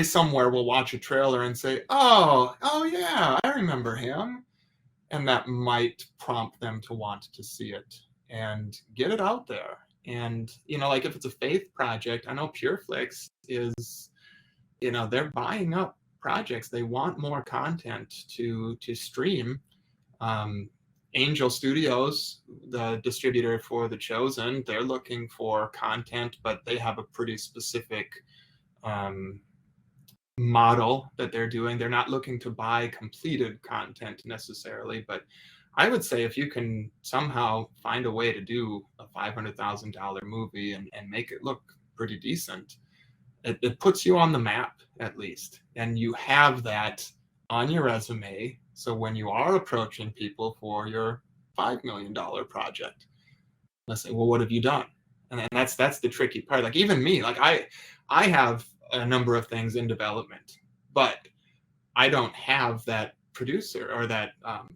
somewhere will watch a trailer and say, oh yeah, I remember him. And that might prompt them to want to see it and get it out there. And, you know, like if it's a faith project, I know PureFlix is, you know, they're buying up projects. They want more content to stream. Angel Studios, the distributor for The Chosen, they're looking for content, but they have a pretty specific model that they're doing. They're not looking to buy completed content necessarily, but I would say if you can somehow find a way to do a $500,000 movie and make it look pretty decent, it puts you on the map at least. And you have that on your resume. So when you are approaching people for your $5 million project, let's say, well, what have you done? And that's the tricky part. Like even me, like I have a number of things in development, but I don't have that producer or that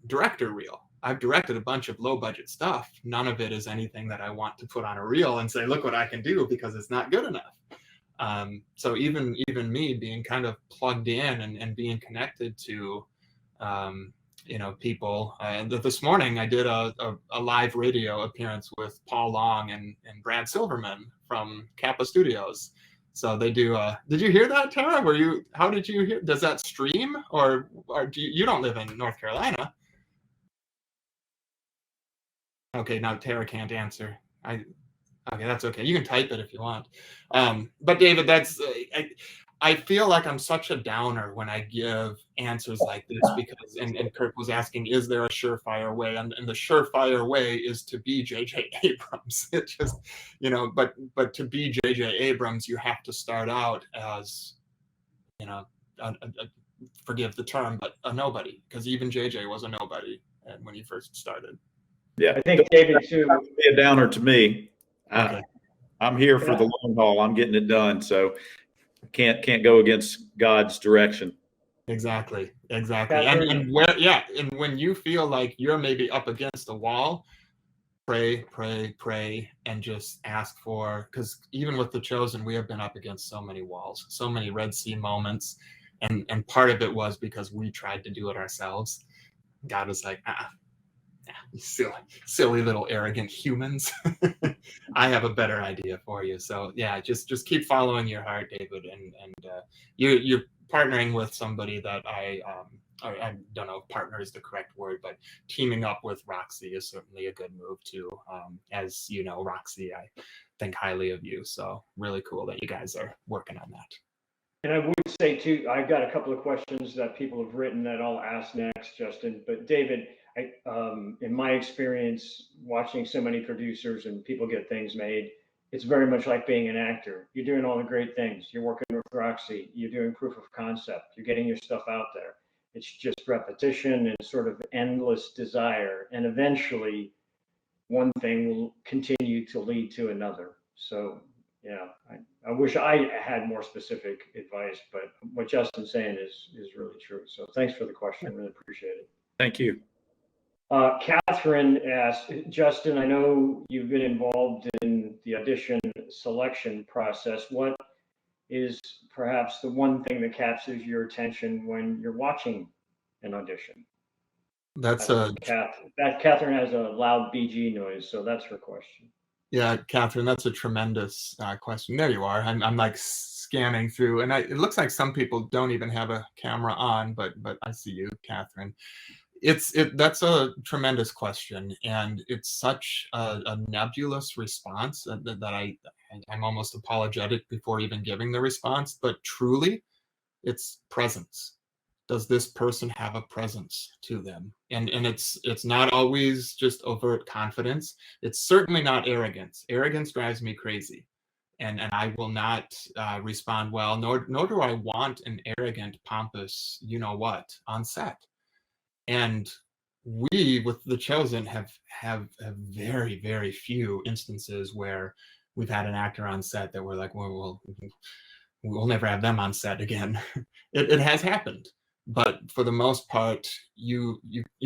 director reel. I've directed a bunch of low budget stuff. None of it is anything that I want to put on a reel and say, look what I can do, because it's not good enough. So even me being kind of plugged in and being connected to, you know, people. This morning I did a live radio appearance with Paul Long and Brad Silverman from Kappa Studios. So they do. Did you hear that, Tara? How did you hear? Does that stream, or do you don't live in North Carolina? Okay, now Tara can't answer. Okay, that's okay. You can type it if you want. But David, that's I feel like I'm such a downer when I give answers like this, because and Kirk was asking, is there a surefire way? And the surefire way is to be J.J. Abrams. It just, you know, but to be J.J. Abrams, you have to start out as, you know, forgive the term, but a nobody, because even J.J. was a nobody when he first started. Yeah, I think David too. Be a downer to me. Okay. I'm here for the long haul. I'm getting it done, so can't go against God's direction. Exactly. And when you feel like you're maybe up against a wall, pray, and just ask for, because even with The Chosen, we have been up against so many walls, so many Red Sea moments, and part of it was because we tried to do it ourselves. God was like, silly little arrogant humans. I have a better idea for you. So yeah, just keep following your heart, David, and you're partnering with somebody that I don't know if partner is the correct word, but teaming up with Roxy is certainly a good move too. As you know, Roxy, I think highly of you. So really cool that you guys are working on that. And I would say too, I've got a couple of questions that people have written that I'll ask next, Justen. But David, in my experience watching so many producers and people get things made, it's very much like being an actor. You're doing all the great things. You're working with Roxy. You're doing proof of concept. You're getting your stuff out there. It's just repetition and sort of endless desire. And eventually, one thing will continue to lead to another. So, yeah, I wish I had more specific advice, but what Justin's saying is really true. So thanks for the question. Really appreciate it. Thank you. Catherine asked, Justen, I know you've been involved in the audition selection process. What is perhaps the one thing that captures your attention when you're watching an audition? That's a Catherine has a loud BG noise, so that's her question. Yeah, Catherine, that's a tremendous question. There you are. I'm like scanning through, and it looks like some people don't even have a camera on, but I see you, Catherine. That's a tremendous question, and it's such a nebulous response that I'm almost apologetic before even giving the response. But truly, it's presence. Does this person have a presence to them? And it's not always just overt confidence. It's certainly not arrogance. Arrogance drives me crazy, and I will not respond well. Nor do I want an arrogant, pompous, you know what, on set. And we, with The Chosen, have very, very few instances where we've had an actor on set that we're like, well, we'll never have them on set again. It has happened, but for the most part, you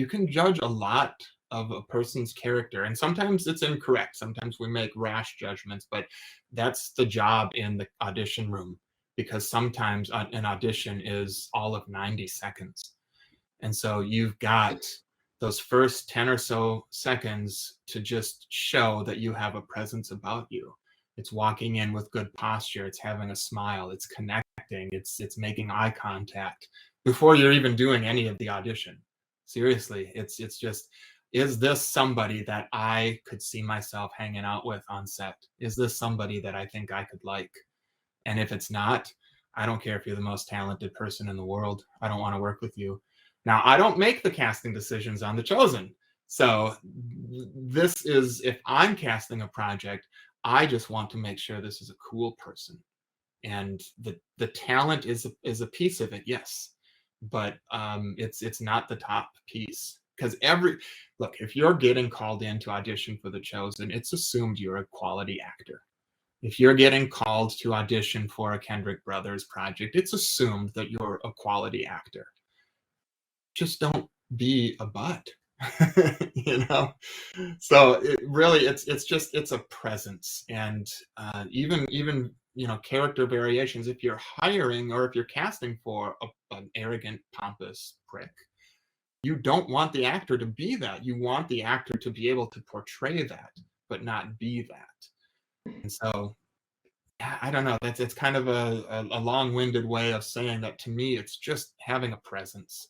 can judge a lot of a person's character, and sometimes it's incorrect. Sometimes we make rash judgments, but that's the job in the audition room, because sometimes an audition is all of 90 seconds. And so you've got those first 10 or so seconds to just show that you have a presence about you. It's walking in with good posture. It's having a smile. It's connecting. It's making eye contact before you're even doing any of the audition. Seriously, it's just, is this somebody that I could see myself hanging out with on set? Is this somebody that I think I could like? And if it's not, I don't care if you're the most talented person in the world. I don't want to work with you. Now, I don't make the casting decisions on The Chosen. So this is, if I'm casting a project, I just want to make sure this is a cool person. And the talent is a piece of it, yes. But it's not the top piece. Because look, if you're getting called in to audition for The Chosen, it's assumed you're a quality actor. If you're getting called to audition for a Kendrick Brothers project, it's assumed that you're a quality actor. Just don't be a butt, you know? So it's a presence. And even, you know, character variations, if you're hiring or if you're casting for an arrogant, pompous prick, you don't want the actor to be that. You want the actor to be able to portray that, but not be that. And so, I don't know. It's kind of a long-winded way of saying that. To me, it's just having a presence,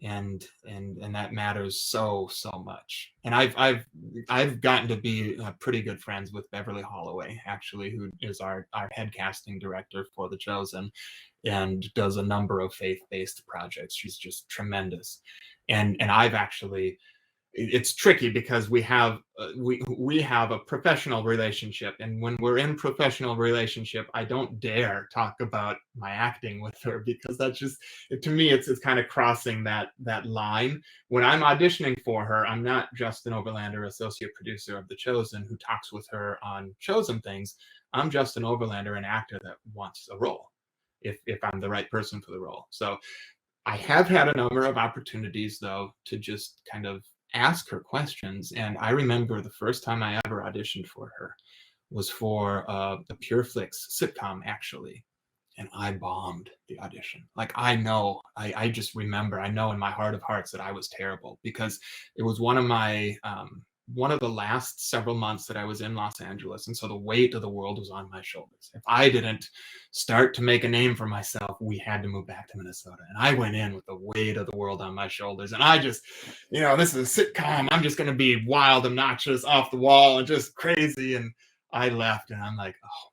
and that matters so much. And I've gotten to be pretty good friends with Beverly Holloway, actually, who is our head casting director for The Chosen, and does a number of faith-based projects. She's just tremendous, and I've actually, it's tricky because we have a professional relationship, and when we're in professional relationship, I don't dare talk about my acting with her, because that's just, to me, it's kind of crossing that line. When I'm auditioning for her, I'm not Justen Overlander, associate producer of The Chosen, who talks with her on Chosen things. I'm Justen Overlander, an actor that wants a role, if I'm the right person for the role. So I have had a number of opportunities, though, to just kind of ask her questions. And I remember the first time I ever auditioned for her was for a Pure Flix sitcom, actually. and I bombed the audition. Like, I know, I just remember, I know in my heart of hearts that I was terrible, because it was one of my, one of the last several months that I was in Los Angeles. And so the weight of the world was on my shoulders. If I didn't start to make a name for myself, we had to move back to Minnesota. And I went in with the weight of the world on my shoulders. And I just, this is a sitcom. I'm just going to be wild, obnoxious, off the wall, and just crazy. And I left, and I'm like, oh,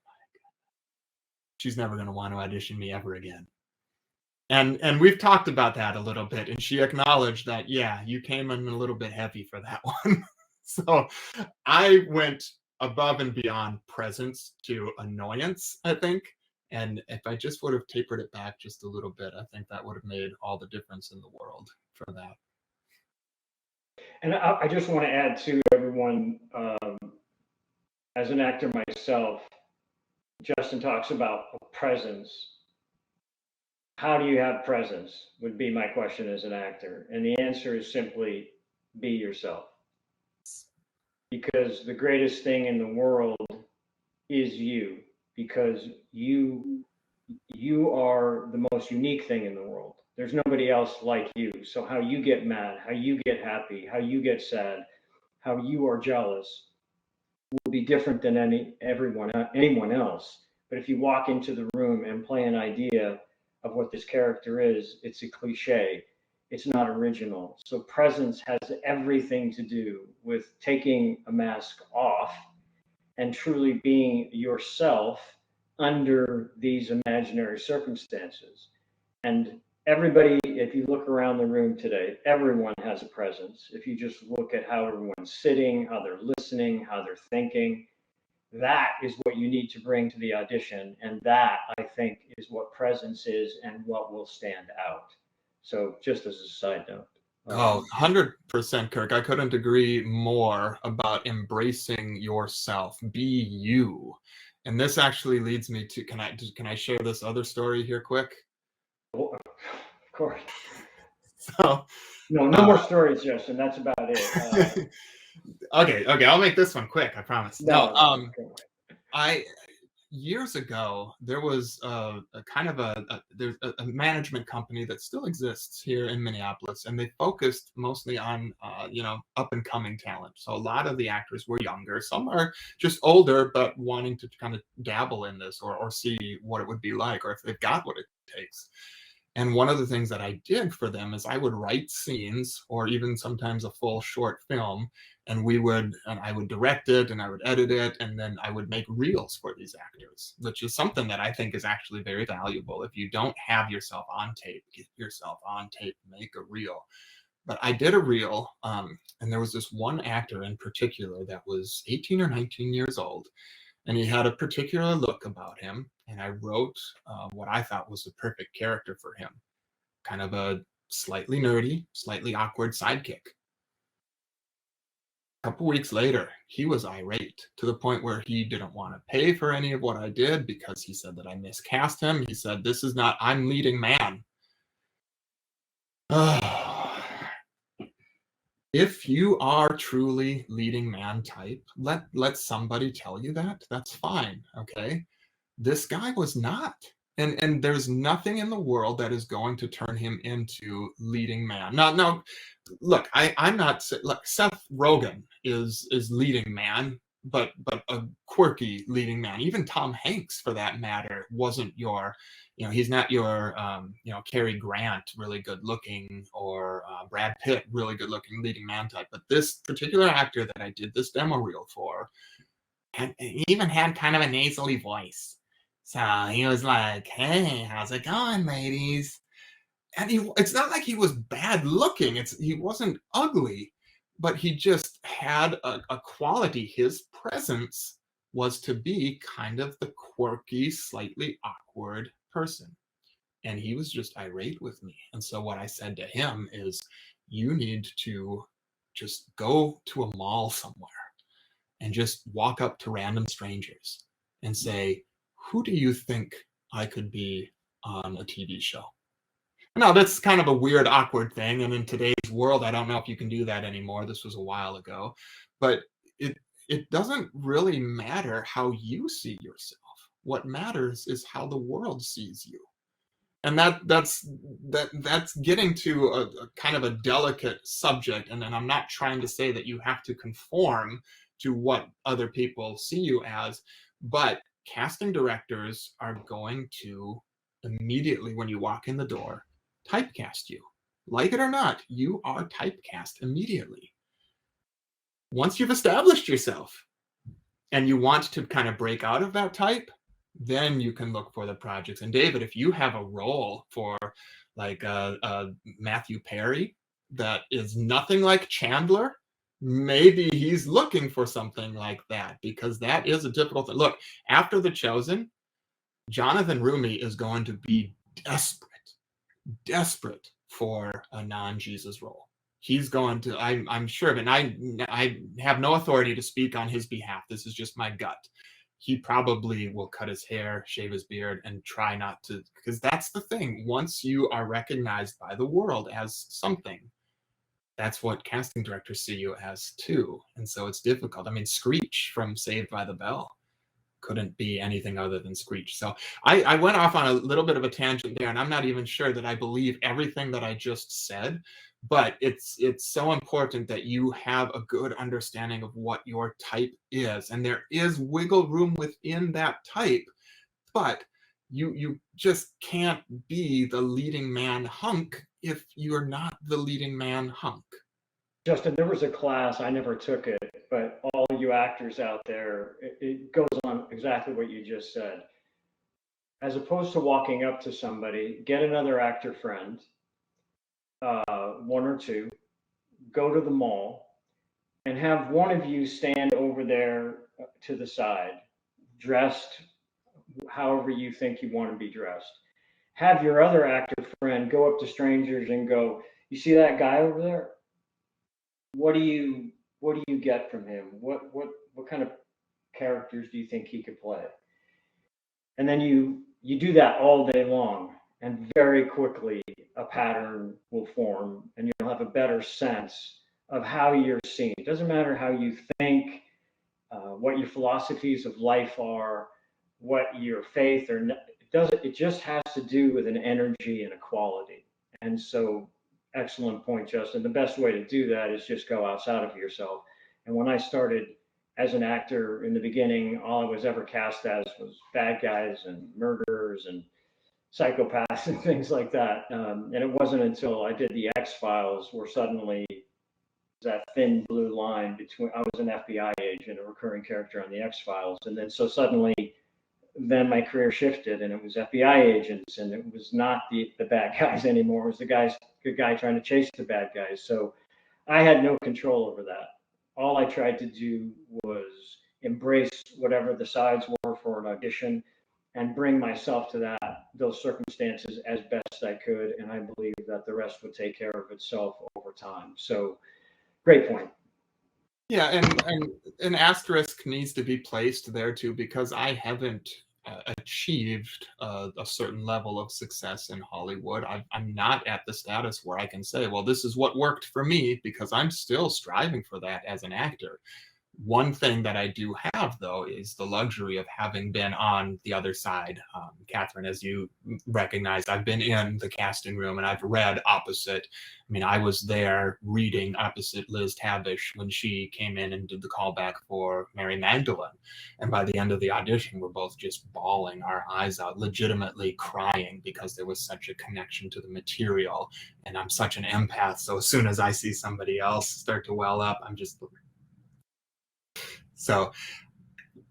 she's never going to want to audition me ever again. And we've talked about that a little bit, and she acknowledged that, yeah, you came in a little bit heavy for that one. So I went above and beyond presence to annoyance, I think. And if I just would have tapered it back just a little bit, I think that would have made all the difference in the world for that. And I just want to add to everyone, as an actor myself, Justen talks about presence. How do you have presence would be my question as an actor. And the answer is simply be yourself. Because the greatest thing in the world is you, because you are the most unique thing in the world. There's nobody else like you. So how you get mad, how you get happy, how you get sad, how you are jealous will be different than anyone else. But if you walk into the room and play an idea of what this character is, it's a cliche. It's not original. So presence has everything to do with taking a mask off and truly being yourself under these imaginary circumstances. And everybody, if you look around the room today, everyone has a presence. If you just look at how everyone's sitting, how they're listening, how they're thinking, that is what you need to bring to the audition. And that, I think, is what presence is and what will stand out. So just as a side note. Oh, 100%, Kirk. I couldn't agree more about embracing yourself. Be you. And this actually leads me to, can I share this other story here quick? Of course. So no more stories, Justin. That's about it. Okay, I'll make this one quick, I promise. Years ago, there was a kind of there's a management company that still exists here in Minneapolis, and they focused mostly on up and coming talent. So a lot of the actors were younger, some are just older, but wanting to kind of dabble in this or see what it would be like, or if they've got what it takes. And one of the things that I did for them is I would write scenes, or even sometimes a full short film, and I would direct it, and I would edit it, and then I would make reels for these actors, which is something that I think is actually very valuable. If you don't have yourself on tape, get yourself on tape, make a reel. But I did a reel, and there was this one actor in particular that was 18 or 19 years old, and he had a particular look about him. And I wrote what I thought was the perfect character for him, kind of a slightly nerdy, slightly awkward sidekick. A couple weeks later, he was irate to the point where he didn't want to pay for any of what I did because he said that I miscast him. He said, "This is not, I'm leading man." If you are truly leading man type, let somebody tell you that. That's fine, okay? This guy was not. And there's nothing in the world that is going to turn him into leading man. No, look, I'm not, look, Seth Rogen is leading man, but a quirky leading man. Even Tom Hanks, for that matter, wasn't your, he's not your, Cary Grant, really good looking, or Brad Pitt, really good looking leading man type. But this particular actor that I did this demo reel for, and he even had kind of a nasally voice. So he was like, "Hey, how's it going, ladies?" And it's not like he was bad looking. He wasn't ugly, but he just had a quality. His presence was to be kind of the quirky, slightly awkward person. And he was just irate with me. And so what I said to him is, you need to just go to a mall somewhere and just walk up to random strangers and say, "Who do you think I could be on a TV show?" Now, that's kind of a weird, awkward thing. And in today's world, I don't know if you can do that anymore. This was a while ago. But it doesn't really matter how you see yourself. what matters is how the world sees you. And that's getting to a kind of a delicate subject. And I'm not trying to say that you have to conform to what other people see you as, but casting directors are going to immediately, when you walk in the door, typecast you. Like it or not, you are typecast immediately. Once you've established yourself and you want to kind of break out of that type, then you can look for the projects. And David, if you have a role for like Matthew Perry that is nothing like Chandler, maybe he's looking for something like that, because that is a difficult thing. Look, after The Chosen, Jonathan Rumi is going to be desperate for a non-Jesus role. He's going to, I'm sure of it. And I have no authority to speak on his behalf. This is just my gut. He probably will cut his hair, shave his beard, and try not to, because that's the thing. Once you are recognized by the world as something, that's what casting directors see you as too. And so it's difficult. I mean, Screech from Saved by the Bell couldn't be anything other than Screech. So I went off on a little bit of a tangent there, and I'm not even sure that I believe everything that I just said, but it's so important that you have a good understanding of what your type is. And there is wiggle room within that type, but you just can't be the leading man hunk if you're not the leading man hunk. Justin, there was a class, I never took it, but all you actors out there, it goes on exactly what you just said. As opposed to walking up to somebody, get another actor friend, one or two, go to the mall, and have one of you stand over there to the side, dressed however you think you want to be dressed. Have your other actor friend go up to strangers and go, "You see that guy over there? What do you get from him? What kind of characters do you think he could play?" And then you do that all day long, and very quickly a pattern will form, and you'll have a better sense of how you're seen. It doesn't matter how you think, what your philosophies of life are, what your faith or it doesn't. It just has to do with an energy and a quality. And so, excellent point, Justin. The best way to do that is just go outside of yourself. And when I started as an actor in the beginning, all I was ever cast as was bad guys and murderers and psychopaths and things like that. And it wasn't until I did the X-Files where suddenly that thin blue line between, I was an FBI agent, a recurring character on the X-Files. And then so suddenly, then my career shifted and it was FBI agents, and it was not the bad guys anymore. It was the good guy trying to chase the bad guys. So I had no control over that. All I tried to do was embrace whatever the sides were for an audition and bring myself to those circumstances as best I could. And I believe that the rest would take care of itself over time. So great point. Yeah, and an asterisk needs to be placed there too, because I haven't achieved a certain level of success in Hollywood. I'm not at the status where I can say, well, this is what worked for me, because I'm still striving for that as an actor. One thing that I do have, though, is the luxury of having been on the other side. Catherine, as you recognized, I've been in the casting room and I've read opposite. I mean, I was there reading opposite Liz Tabish when she came in and did the callback for Mary Magdalene. And by the end of the audition, we're both just bawling our eyes out, legitimately crying, because there was such a connection to the material. And I'm such an empath. So as soon as I see somebody else start to well up, I'm just... So,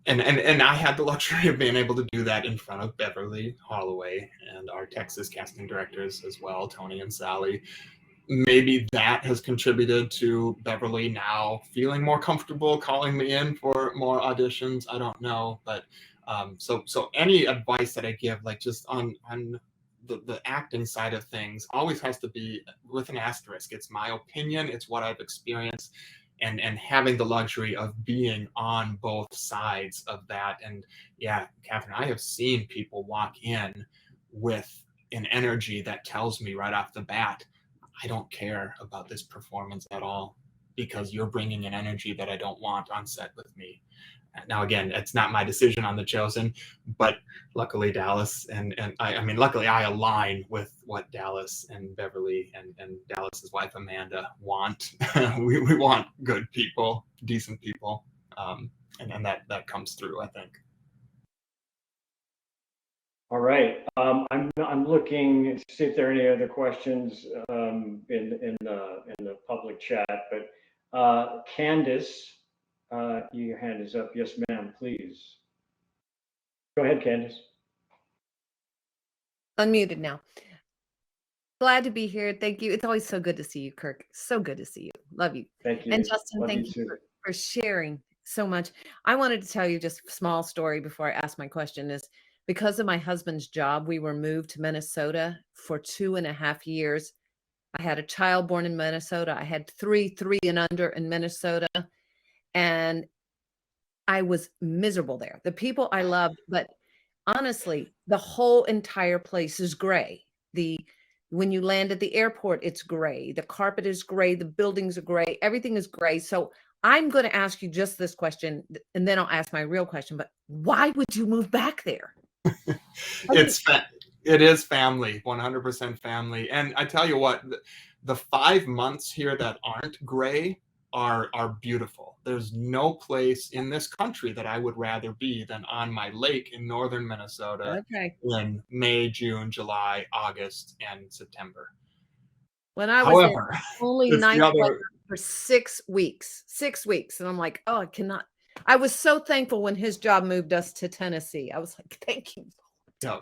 and I had the luxury of being able to do that in front of Beverly Holloway and our Texas casting directors as well, Tony and Sally. Maybe that has contributed to Beverly now feeling more comfortable calling me in for more auditions. I don't know, but so any advice that I give, like just on the acting side of things, always has to be with an asterisk. It's my opinion. It's what I've experienced. And having the luxury of being on both sides of that. And yeah, Catherine, I have seen people walk in with an energy that tells me right off the bat, I don't care about this performance at all. because you're bringing an energy that I don't want on set with me. Now, again, it's not my decision on The Chosen, but luckily Dallas I mean, luckily I align with what Dallas and Beverly and Dallas's wife Amanda want. we want good people, decent people, and that comes through, I think. All right. I'm looking to see if there are any other questions in the public chat. But Candace, your hand is up. Yes, ma'am. Please go ahead, Candace. Unmuted now. Glad to be here. Thank you. It's always so good to see you, Kirk. So good to see you. Love you. Thank you. And Justen, Love thank you you for sharing so much. I wanted to tell you just a small story before I ask my question is because of my husband's job, we were moved to Minnesota for 2.5 years. I had a child born in Minnesota. I had three and under in Minnesota. And I was miserable there. The people I loved, but honestly, the whole entire place is gray. When you land at the airport, it's gray. The carpet is gray. The buildings are gray. Everything is gray. So I'm going to ask you just this question, and then I'll ask my real question. But why would you move back there? It is family, 100% family. And I tell you what, the 5 months here that aren't gray are beautiful. There's no place in this country that I would rather be than on my lake in northern Minnesota in May, June, July, August, and September. When I was there, only nice weather for 6 weeks. 6 weeks. And I'm like, oh, I cannot. I was so thankful when his job moved us to Tennessee. I was like, thank you. Yeah.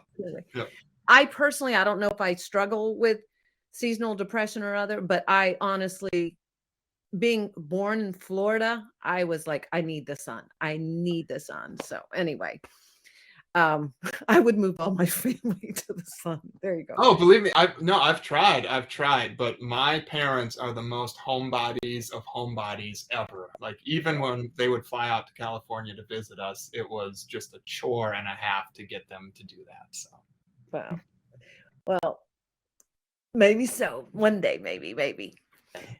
I personally, I don't know if I struggle with seasonal depression or other, but I honestly, being born in Florida, I was like, I need the sun. I need the sun. So anyway, I would move all my family to the sun. There you go. Oh, believe me, I've tried, but my parents are the most homebodies of homebodies ever. Like even when they would fly out to California to visit us, it was just a chore and a half to get them to do that. So, wow. Well, maybe so. One day, maybe.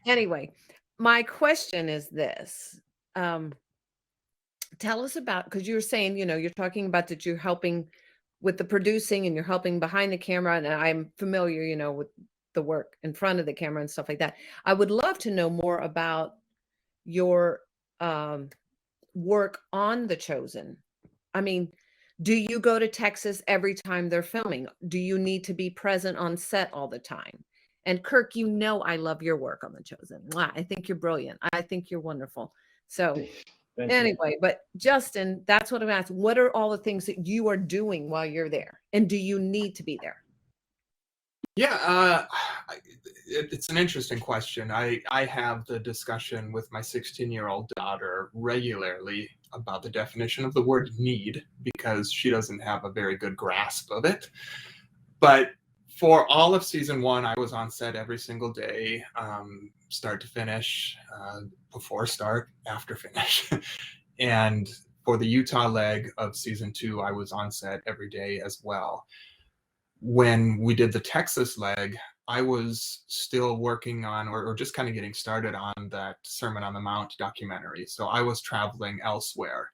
Anyway, my question is this. Tell us about, because you were saying, you're talking about that you're helping with the producing and you're helping behind the camera. And I'm familiar, with the work in front of the camera and stuff like that. I would love to know more about your work on The Chosen. I mean, do you go to Texas every time they're filming? Do you need to be present on set all the time? And Kirk, I love your work on The Chosen. I think you're brilliant. I think you're wonderful. So anyway, but Justen, that's what I'm asking. What are all the things that you are doing while you're there? And do you need to be there? Yeah, it's an interesting question. I have the discussion with my 16-year-old daughter regularly about the definition of the word need because she doesn't have a very good grasp of it. But for all of season 1, I was on set every single day, start to finish, before start, after finish. And for the Utah leg of season 2, I was on set every day as well. When we did the Texas leg, I was still working on, or just kind of getting started on that Sermon on the Mount documentary. So I was traveling elsewhere.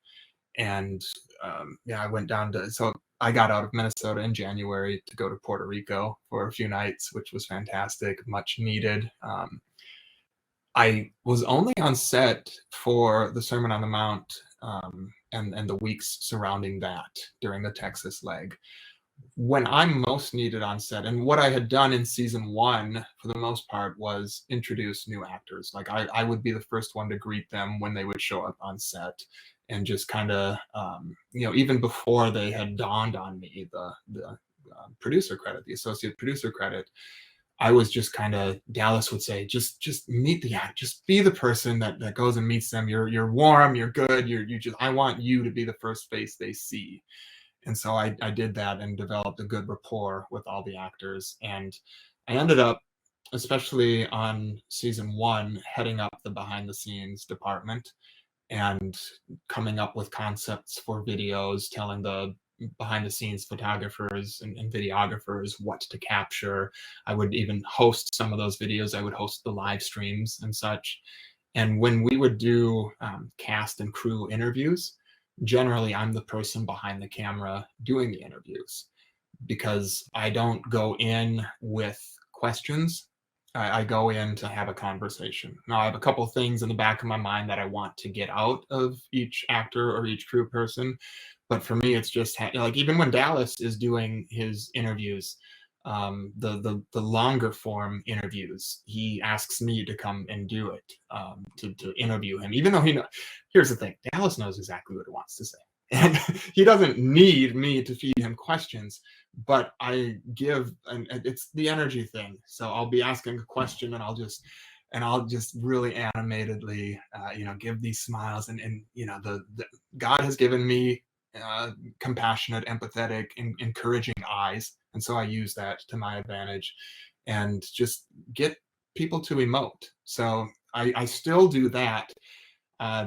And I went down so I got out of Minnesota in January to go to Puerto Rico for a few nights, which was fantastic, much needed. I was only on set for the Sermon on the Mount and the weeks surrounding that during the Texas leg. When I'm most needed on set, and what I had done in season 1 for the most part was introduce new actors. Like I would be the first one to greet them when they would show up on set, and just kind of even before they had dawned on me the producer credit, the associate producer credit, I was just kind of, Dallas would say, just meet the actor, just be the person that goes and meets them. You're warm, you're good, I want you to be the first face they see. And so I did that and developed a good rapport with all the actors. And I ended up, especially on season 1, heading up the behind the scenes department and coming up with concepts for videos, telling the behind the scenes photographers and videographers what to capture. I would even host some of those videos. I would host the live streams and such. And when we would do cast and crew interviews, generally I'm the person behind the camera doing the interviews, because I don't go in with questions. I go in to have a conversation. Now, I have a couple of things in the back of my mind that I want to get out of each actor or each crew person. But for me, it's just like, even when Dallas is doing his interviews, the longer form interviews, he asks me to come and do it, to interview him, even though here's the thing, Dallas knows exactly what he wants to say. And he doesn't need me to feed him questions, but I give, and it's the energy thing. So I'll be asking a question, and I'll just really animatedly, give these smiles, and the God has given me compassionate, empathetic, encouraging eyes, and so I use that to my advantage, and just get people to emote. So I still do that.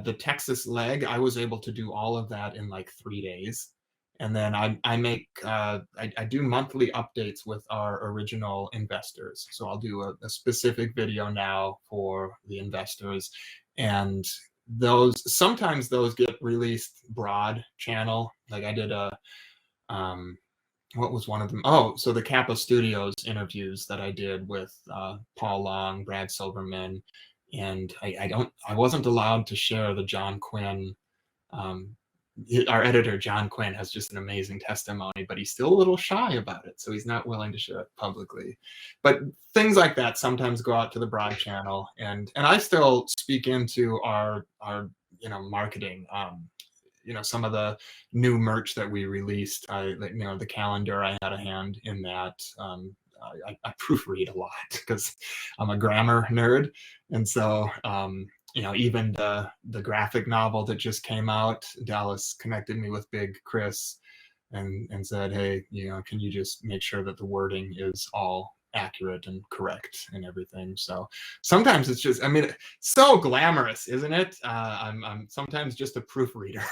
The Texas leg, I was able to do all of that in like 3 days. And then I do monthly updates with our original investors. So I'll do a specific video now for the investors. And sometimes those get released broad channel. Like I did what was one of them? Oh, so the Kappa Studios interviews that I did with Paul Long, Brad Silverman, and I wasn't allowed to share the John Quinn. Our editor John Quinn has just an amazing testimony, but he's still a little shy about it, so he's not willing to share it publicly. But things like that sometimes go out to the broad channel, and I still speak into our marketing. Some of the new merch that we released, the calendar, I had a hand in that. I proofread a lot because I'm a grammar nerd. And so, even the graphic novel that just came out, Dallas connected me with Big Chris and said, hey, can you just make sure that the wording is all accurate and correct and everything. So sometimes it's just, so glamorous, isn't it? I'm sometimes just a proofreader.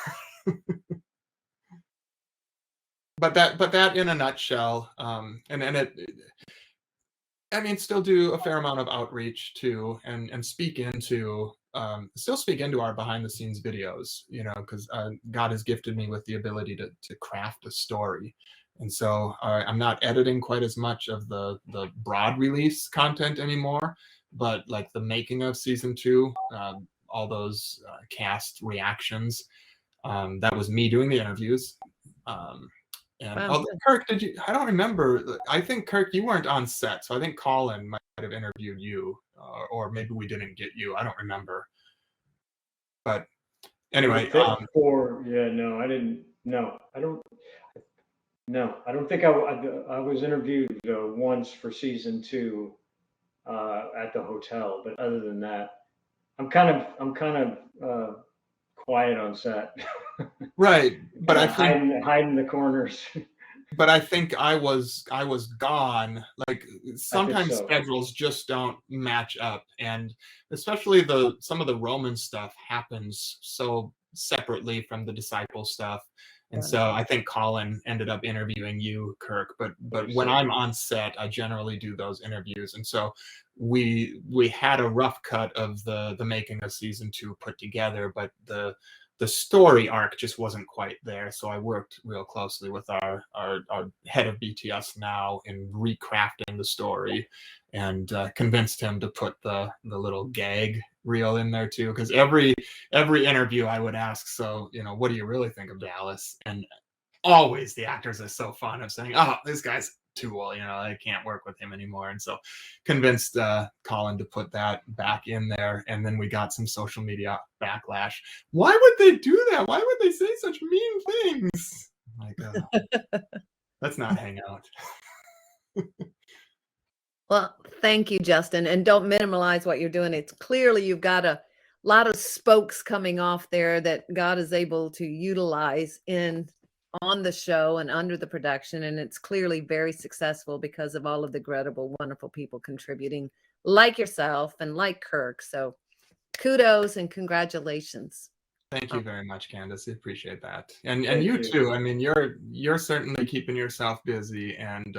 but that in a nutshell, still do a fair amount of outreach too, and still speak into our behind the scenes videos, because God has gifted me with the ability to craft a story. And so I'm not editing quite as much of the broad release content anymore, but like the making of season 2, all those cast reactions, that was me doing the interviews. Kirk, I don't remember. I think, Kirk, you weren't on set, so I think Colin might have interviewed you, or maybe we didn't get you. I don't remember. But anyway. I didn't. No, I don't. No, I don't think I was interviewed once for season 2 at the hotel, but other than that, I'm kind of quiet on set. Right, but I think hiding the corners. But I think I was gone. Like sometimes schedules just don't match up, and especially some of the Roman stuff happens so separately from the disciple stuff. And so I think Colin ended up interviewing you, Kirk. But when I'm on set, I generally do those interviews. And so we had a rough cut of the making of season 2 put together, but the story arc just wasn't quite there. So I worked real closely with our head of BTS now in recrafting the story, and convinced him to put the little gag reel in there too. Because every interview I would ask, so, what do you really think of Dallas? And always the actors are so fond of saying, oh, this guy's too old, I can't work with him anymore. And so convinced Colin to put that back in there. And then we got some social media backlash. Why would they do that? Why would they say such mean things? Like, let's not hang out. Well, thank you, Justen. And don't minimize what you're doing. It's clearly you've got a lot of spokes coming off there that God is able to utilize on the show and under the production. And it's clearly very successful because of all of the incredible, wonderful people contributing, like yourself and like Kirk. So kudos and congratulations. Thank you very much, Candace. I appreciate that. And you too. You're certainly keeping yourself busy, and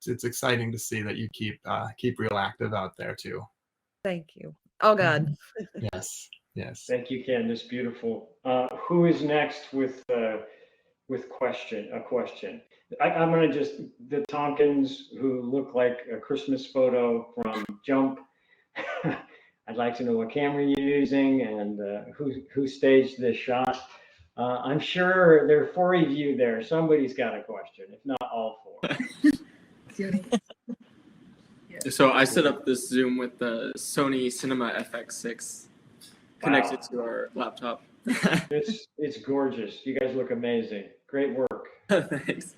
it's exciting to see that you keep real active out there too. Thank you. Oh God. Yes, yes. Thank you, Candace. Beautiful. Who is next with a question? I'm gonna just the Tompkins who look like a Christmas photo from Jump. I'd like to know what camera you're using and who staged this shot. I'm sure there are 4 of you there. Somebody's got a question, if not all 4. So I set up this Zoom with the Sony Cinema FX6 connected to our laptop. It's gorgeous. You guys look amazing. Great work. Thanks.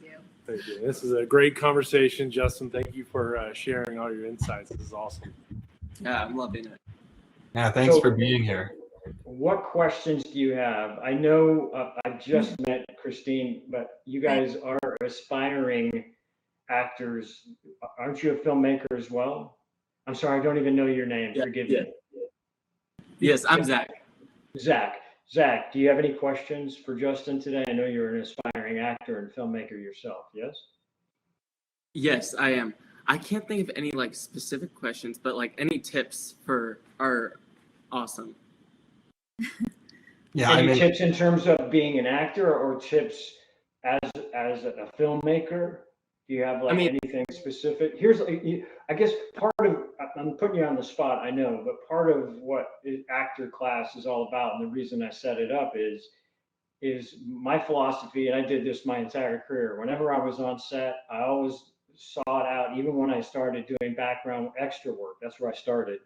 Thank you. This is a great conversation, Justin. Thank you for sharing all your insights. This is awesome. Yeah, I'm loving it. Yeah, thanks So- for being here. What questions do you have? I know I just met Christine, but you guys are aspiring actors. Aren't you a filmmaker as well? I'm sorry, I don't even know your name. Yeah, Forgive yeah. me. Yes, I'm Zach. Zach, do you have any questions for Justin today? I know you're an aspiring actor and filmmaker yourself, yes? Yes, I am. I can't think of any like specific questions, but like any tips are awesome. Yeah, Any I mean, tips in terms of being an actor or tips as a filmmaker? Do you have like anything specific? Here's, I guess part of, I'm putting you on the spot, I know, but part of what actor class is all about, and the reason I set it up is my philosophy, and I did this my entire career. Whenever I was on set, I always sought out, even when I started doing background extra work, that's where I started.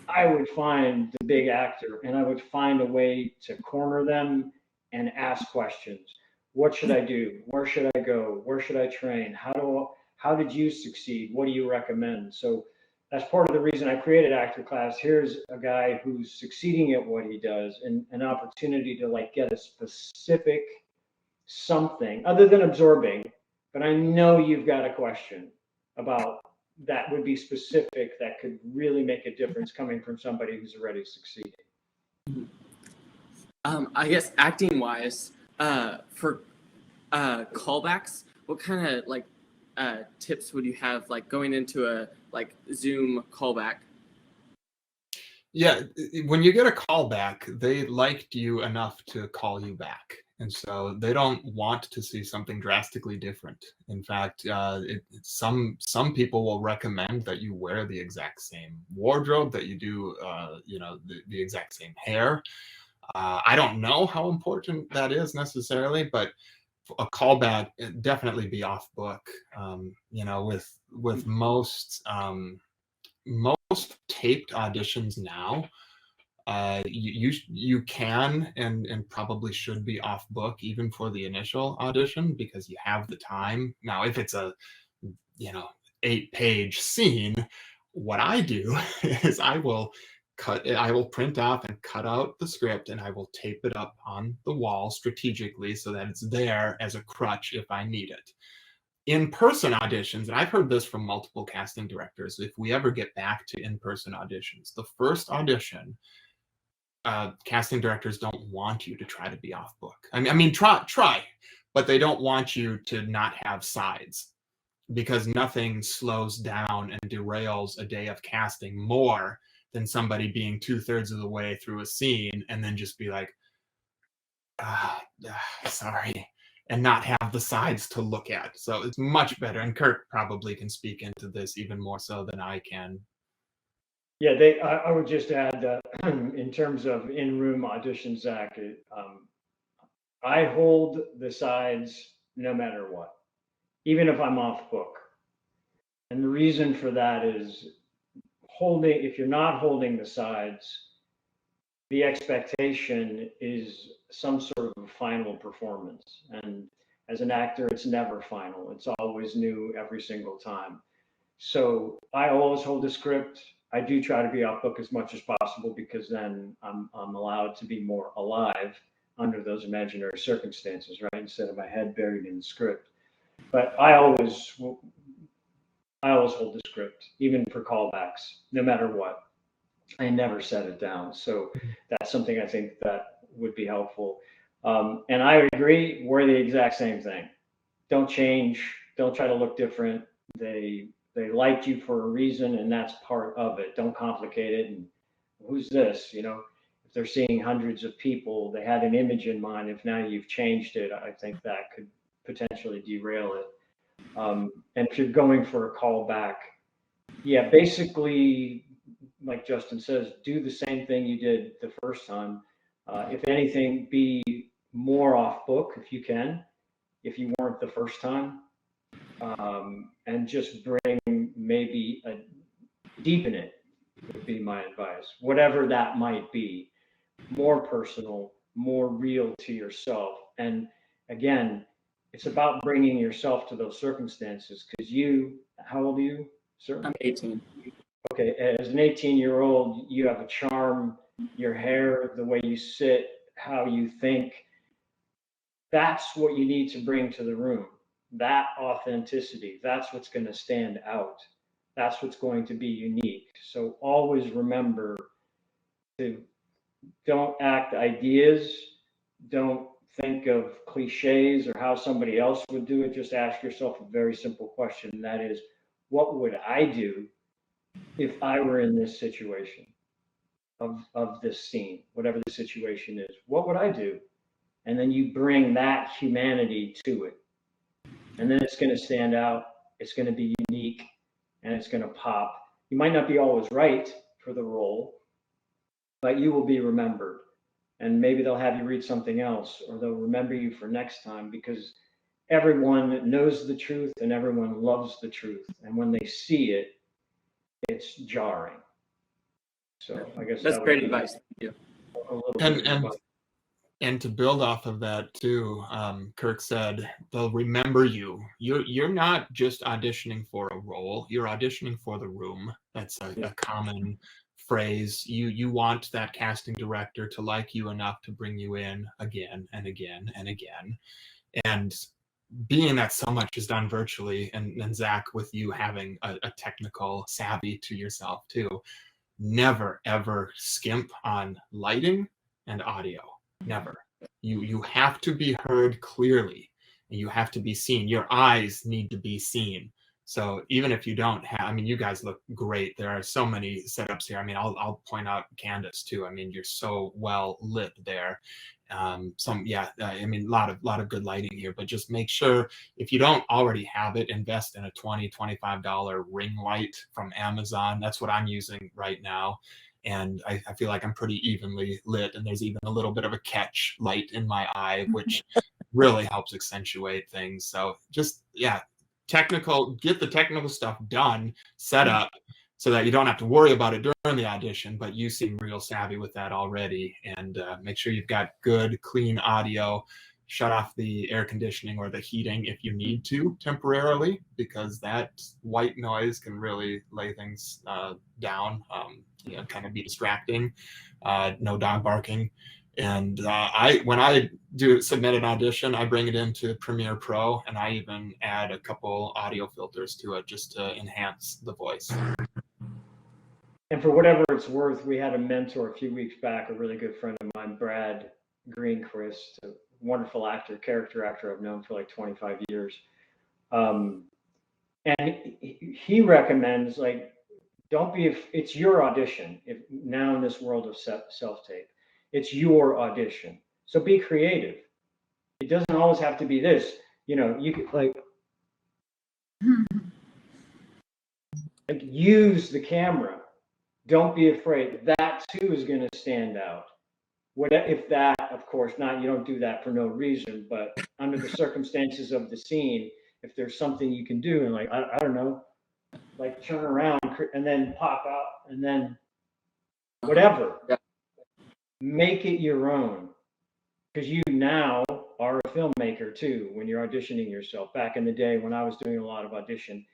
I would find the big actor and I would find a way to corner them and ask questions. What should I do? Where should I go? Where should I train? How did you succeed? What do you recommend? So that's part of the reason I created actor class. Here's a guy who's succeeding at what he does and an opportunity to like get a specific something other than absorbing, but I know you've got a question about that would be specific that could really make a difference coming from somebody who's already succeeding. I guess acting wise, for callbacks, what kind of like tips would you have like going into a like Zoom callback? yeah, when you get a call back, they liked you enough to call you back. And so they don't want to see something drastically different. In fact, some people will recommend that you wear the exact same wardrobe, that you do, the exact same hair. I don't know how important that is necessarily, but a callback definitely be off book. With most taped auditions now, you can and probably should be off book even for the initial audition because you have the time. Now, if it's a 8-page scene, what I do is I will print off and cut out the script and I will tape it up on the wall strategically so that it's there as a crutch if I need it. In-person auditions, and I've heard this from multiple casting directors, if we ever get back to in-person auditions, the first audition, casting directors don't want you to try to be off book. I mean, try, but they don't want you to not have sides because nothing slows down and derails a day of casting more than somebody being 2/3 of the way through a scene and then just be like, sorry, and not have the sides to look at. So it's much better. And Kurt probably can speak into this even more so than I can. Yeah, I would just add that in terms of in-room auditions, Zach, I hold the sides no matter what, even if I'm off book. And the reason for that is if you're not holding the sides, the expectation is some sort of a final performance. And as an actor, it's never final. It's always new every single time. So I always hold the script. I do try to be off book as much as possible because then I'm allowed to be more alive under those imaginary circumstances, right? Instead of my head buried in the script. But I always hold the script, even for callbacks, no matter what. I never set it down. So that's something I think that would be helpful. And I agree, we're the exact same thing. Don't change. Don't try to look different. They liked you for a reason, and that's part of it. Don't complicate it. And who's this? You know, if they're seeing hundreds of people, they had an image in mind. If now you've changed it, I think that could potentially derail it. And if you're going for a callback, yeah, basically, like Justin says, do the same thing you did the first time. If anything, be more off book if you can, if you weren't the first time, and just bring maybe deepen it would be my advice. Whatever that might be, more personal, more real to yourself. And again, it's about bringing yourself to those circumstances because how old are you, sir? I'm 18. Okay, as an 18-year-old, you have a charm, your hair, the way you sit, how you think. That's what you need to bring to the room. That authenticity, that's what's going to stand out. That's what's going to be unique. So always remember to don't act ideas, don't think of cliches or how somebody else would do it. Just ask yourself a very simple question. And that is, what would I do if I were in this situation of this scene, whatever the situation is? What would I do? And then you bring that humanity to it. And then it's going to stand out. It's going to be unique and it's going to pop. You might not be always right for the role, but you will be remembered. And maybe they'll have you read something else or they'll remember you for next time because everyone knows the truth and everyone loves the truth. And when they see it, it's jarring. So I guess That's that great would be advice. Thank you. a little bit of advice. And to build off of that too, Kirk said they'll remember you. You're not just auditioning for a role; you're auditioning for the room. That's a common phrase. You want that casting director to like you enough to bring you in again and again and again. And being that so much is done virtually, and Zach, with you having a technical savvy to yourself too, never ever skimp on lighting and audio. Never. You have to be heard clearly and you have to be seen. Your eyes need to be seen. So even if you don't have, I mean, you guys look great. There are so many setups here. I mean, I'll point out Candace too. I mean, you're so well lit there. I mean, a lot of good lighting here, but just make sure if you don't already have it, invest in a $20-$25 ring light from Amazon. That's what I'm using right now. And I feel like I'm pretty evenly lit, and there's even a little bit of a catch light in my eye, which really helps accentuate things. So just, get the technical stuff done, set up, so that you don't have to worry about it during the audition, but you seem real savvy with that already. And make sure you've got good, clean audio. Shut off the air conditioning or the heating if you need to temporarily, because that white noise can really lay things down, kind of be distracting. No dog barking. And when I do submit an audition, I bring it into Premiere Pro, and I even add a couple audio filters to it just to enhance the voice. And for whatever it's worth, we had a mentor a few weeks back, a really good friend of mine, Brad Greenquist, a wonderful actor, character actor I've known for like 25 years. And he recommends, like, it's your audition. If now in this world of self-tape, it's your audition. So be creative. It doesn't always have to be this, you could like use the camera. Don't be afraid. That too is going to stand out. If that, of course, you don't do that for no reason, but under the circumstances of the scene, if there's something you can do, and like, I don't know, like turn around and then pop out and then whatever, make it your own. Because you now are a filmmaker too, when you're auditioning yourself. Back in the day when I was doing a lot of audition,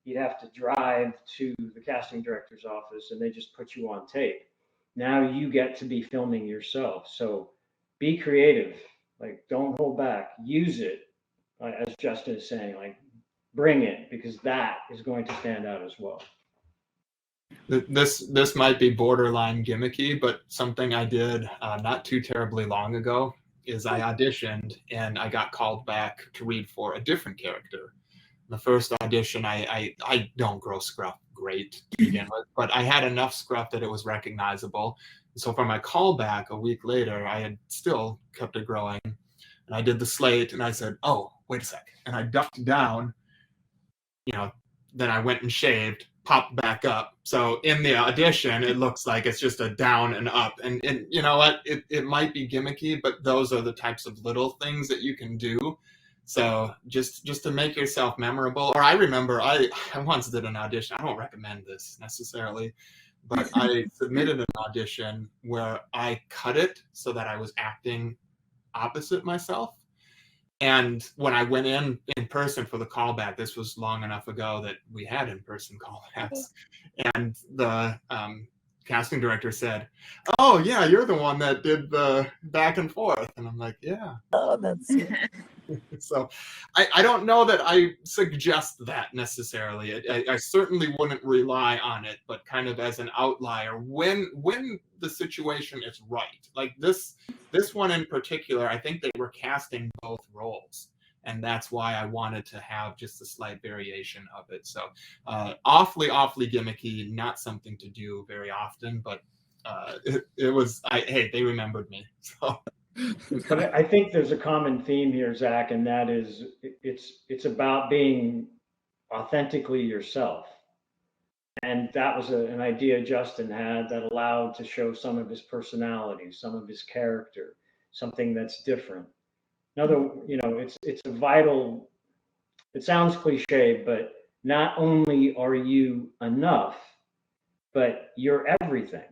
you'd have to drive to the casting director's office and they just put you on tape. Now you get to be filming yourself. So be creative. Like, don't hold back. Use it, as Justin is saying, like, bring it, because that is going to stand out as well. This might be borderline gimmicky, but something I did not too terribly long ago is I auditioned and I got called back to read for a different character. The first audition, I don't grow scruff great to begin with, but I had enough scruff that it was recognizable. So for my callback a week later, I had still kept it growing. And I did the slate and I said, oh, wait a sec. And I ducked down, then I went and shaved, popped back up. So in the audition, it looks like it's just a down and up. And you know what? It might be gimmicky, but those are the types of little things that you can do. So just to make yourself memorable. Or I remember I once did an audition. I don't recommend this necessarily, but I submitted an audition where I cut it so that I was acting opposite myself. And when I went in person for the callback, this was long enough ago that we had in-person callbacks, and the casting director said, "Oh yeah, you're the one that did the back and forth," and I'm like, "Yeah." Oh, that's So I don't know that I suggest that necessarily. I certainly wouldn't rely on it, but kind of as an outlier when the situation is right. Like this one in particular, I think they were casting both roles. And that's why I wanted to have just a slight variation of it. So awfully gimmicky, not something to do very often, but it was, hey, they remembered me. So. But I think there's a common theme here, Zach, and that is it's about being authentically yourself. And that was an idea Justen had that allowed to show some of his personality, some of his character, something that's different. Another, it's a vital, it sounds cliche, but not only are you enough, but you're everything.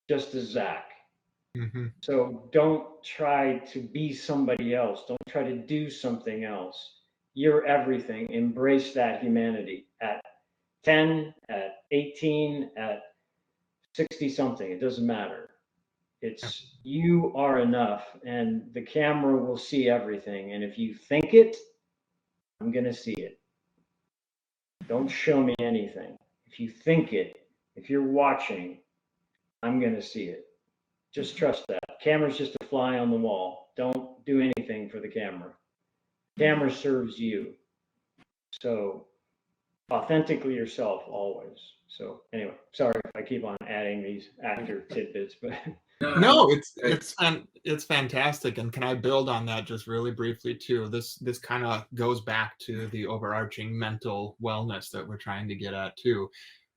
Just as Zach. Mm-hmm. So don't try to be somebody else. Don't try to do something else. You're everything. Embrace that humanity at 10, at 18, at 60 something. It doesn't matter. It's you are enough, and the camera will see everything. And if you think it, I'm going to see it. Don't show me anything. If you think it, if you're watching, I'm going to see it. Just trust that. Camera's just a fly on the wall. Don't do anything for the camera. Camera serves you. So authentically yourself always. So anyway, sorry if I keep on adding these actor tidbits, but no, it's fantastic. And can I build on that just really briefly too? This kind of goes back to the overarching mental wellness that we're trying to get at too.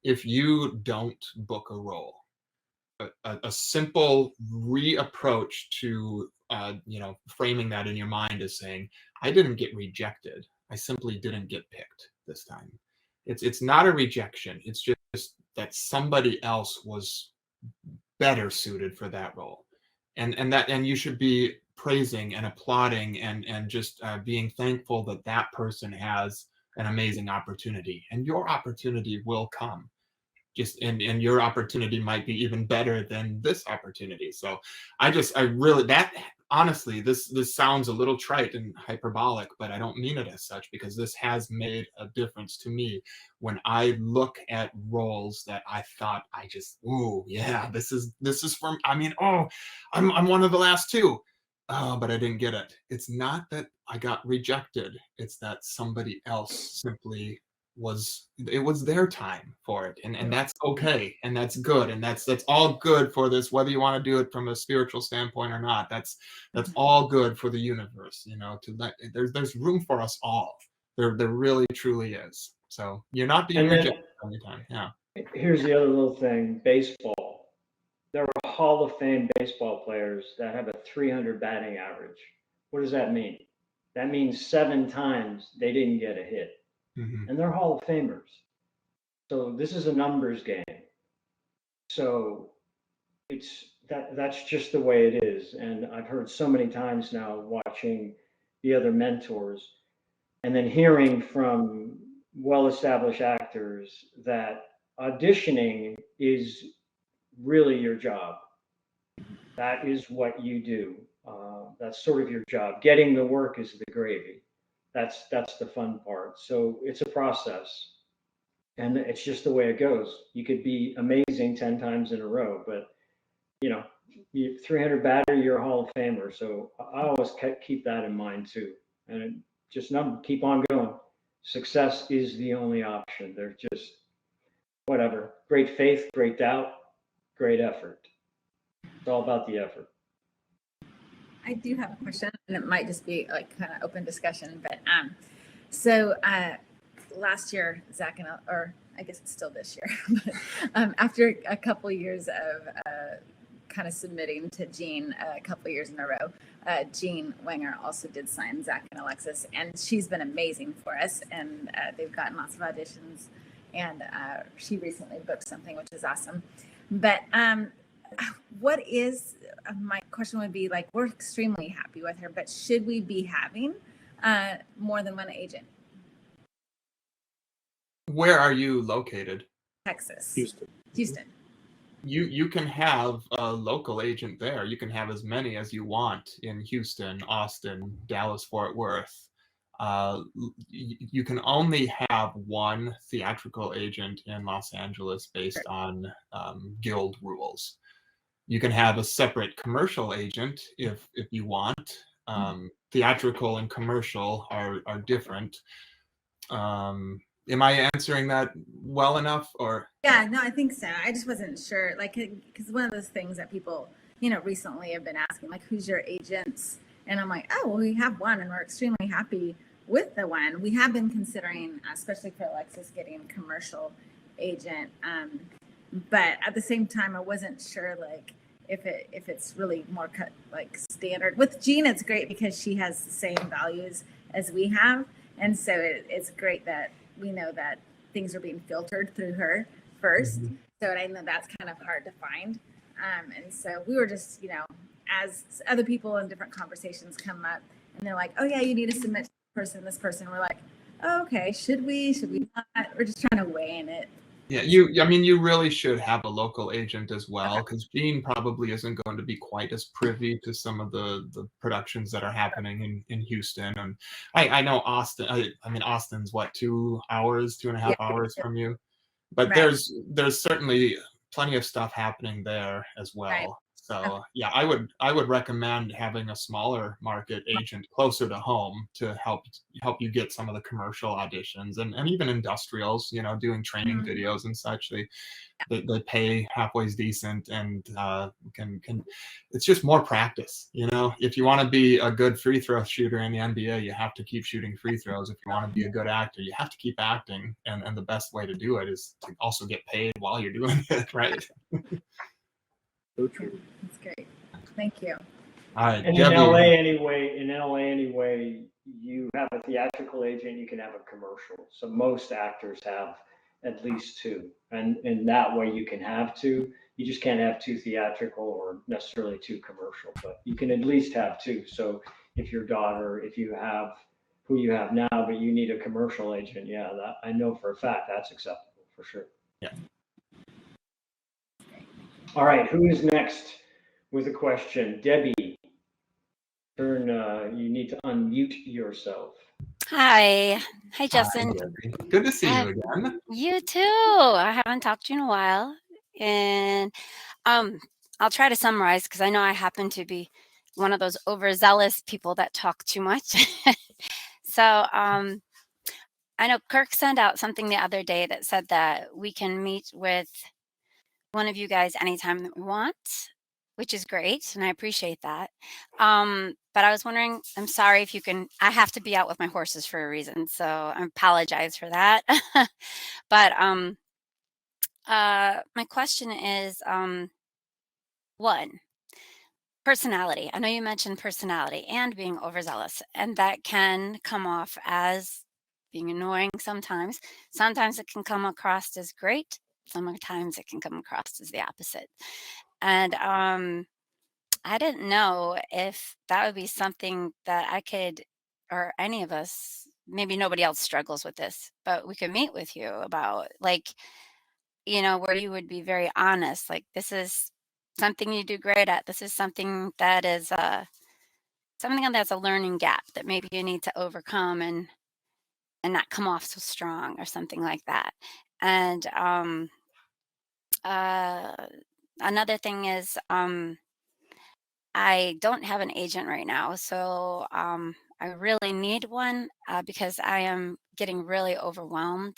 If you don't book a role, a simple reapproach to framing that in your mind is saying, I didn't get rejected. I simply didn't get picked this time. It's not a rejection. It's just that somebody else was better suited for that role, and you should be praising and applauding and just being thankful that that person has an amazing opportunity, and your opportunity will come. And your opportunity might be even better than this opportunity. So I really, that honestly, this sounds a little trite and hyperbolic, but I don't mean it as such, because this has made a difference to me when I look at roles that I thought ooh, yeah, this is from, I'm one of the last two. Oh, but I didn't get it. It's not that I got rejected. It's that somebody else simply it was their time for it, and that's okay, and that's good, and that's all good for this, whether you want to do it from a spiritual standpoint or not. That's all good for the universe, there's room for us all. There really truly is. So you're not being rejected every time. Yeah. Here's the other little thing. Baseball. There are Hall of Fame baseball players that have a 300 batting average. What does that mean? That means 7 times they didn't get a hit. Mm-hmm. And they're Hall of Famers. So this is a numbers game. So that's just the way it is. And I've heard so many times now watching the other mentors and then hearing from well-established actors that auditioning is really your job. That is what you do. That's sort of your job. Getting the work is the gravy. That's the fun part. So it's a process, and it's just the way it goes. You could be amazing 10 times in a row, but 300 batter, you're a Hall of Famer. So I always keep that in mind too. And just keep on going. Success is the only option. There's just whatever. Great faith, great doubt, great effort. It's all about the effort. I do have a question, and it might just be like kind of open discussion, but so last year, Zach and or I guess it's still this year, but after a couple years of kind of submitting to Jean a couple years in a row, Jean Wenger also did sign Zach and Alexis, and she's been amazing for us, and they've gotten lots of auditions, and she recently booked something, which is awesome. But what is my question would be like, we're extremely happy with her, but should we be having more than one agent? Where are you located? Texas. Houston. You can have a local agent there. You can have as many as you want in Houston, Austin, Dallas, Fort Worth. You can only have one theatrical agent in Los Angeles based on guild rules. You can have a separate commercial agent if you want. Theatrical and commercial are different. Am I answering that well enough, or? Yeah, no, I think so. I just wasn't sure, like, because one of those things that people, recently have been asking, like, who's your agents? And I'm like, oh, well, we have one, and we're extremely happy with the one. We have been considering, especially for Alexis, getting a commercial agent. But at the same time, I wasn't sure, like, if it's really more like standard. With Jean, it's great because she has the same values as we have, and so it's great that we know that things are being filtered through her first. Mm-hmm. So I know that's kind of hard to find. And so we were just, as other people in different conversations come up and they're like, oh yeah, you need to submit this person. We're like, oh, okay, should we not? We're just trying to weigh in it. Yeah, you really should have a local agent as well, because Jean probably isn't going to be quite as privy to some of the productions that are happening in Houston. And I know Austin, I mean, Austin's what, 2 hours, 2.5 hours from you? But right. there's certainly plenty of stuff happening there as well. Right. So yeah, I would recommend having a smaller market agent closer to home to help you get some of the commercial auditions and even industrials, doing training mm-hmm. videos and such. They pay halfway decent and can it's just more practice. If you want to be a good free throw shooter in the NBA, you have to keep shooting free throws. If you want to be a good actor, you have to keep acting, and the best way to do it is to also get paid while you're doing it, right? So true. That's great. Thank you. All right. And Debbie, in LA anyway, you have a theatrical agent, you can have a commercial. So most actors have at least two. And in that way you can have two. You just can't have two theatrical or necessarily two commercial, but you can at least have two. So if your daughter, if you have who you have now, but you need a commercial agent, yeah, that I know for a fact that's acceptable for sure. Yeah. All right, who is next with a question? Debbie, you need to unmute yourself. Hi, Justen. Hi, good to see you again. You too. I haven't talked to you in a while, and I'll try to summarize because I know I happen to be one of those overzealous people that talk too much. So I know Kirk sent out something the other day that said that we can meet with one of you guys anytime that we want, which is great, and I appreciate that. But I was wondering, I'm sorry if you can, I have to be out with my horses for a reason, so I apologize for that. But my question is, one, personality. I know you mentioned personality and being overzealous, and that can come off as being annoying sometimes. Sometimes it can come across as great. Sometimes it can come across as the opposite. And I didn't know if that would be something that I could, or any of us, maybe nobody else struggles with this, but we could meet with you about, like, where you would be very honest, like, this is something you do great at. This is something that is something that's a learning gap that maybe you need to overcome and not come off so strong or something like that. And another thing is, I don't have an agent right now, so I really need one because I am getting really overwhelmed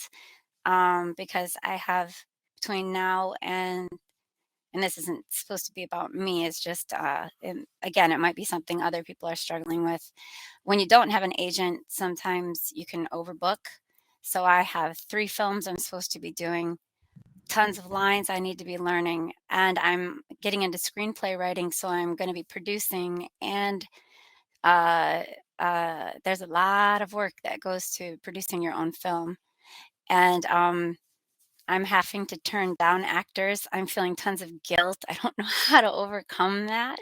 because I have between now and this isn't supposed to be about me. It's just, and again, it might be something other people are struggling with. When you don't have an agent, sometimes you can overbook. So I have 3 films I'm supposed to be doing, tons of lines I need to be learning, and I'm getting into screenplay writing. So I'm going to be producing, and uh, there's a lot of work that goes to producing your own film. And I'm having to turn down actors. I'm feeling tons of guilt. I don't know how to overcome that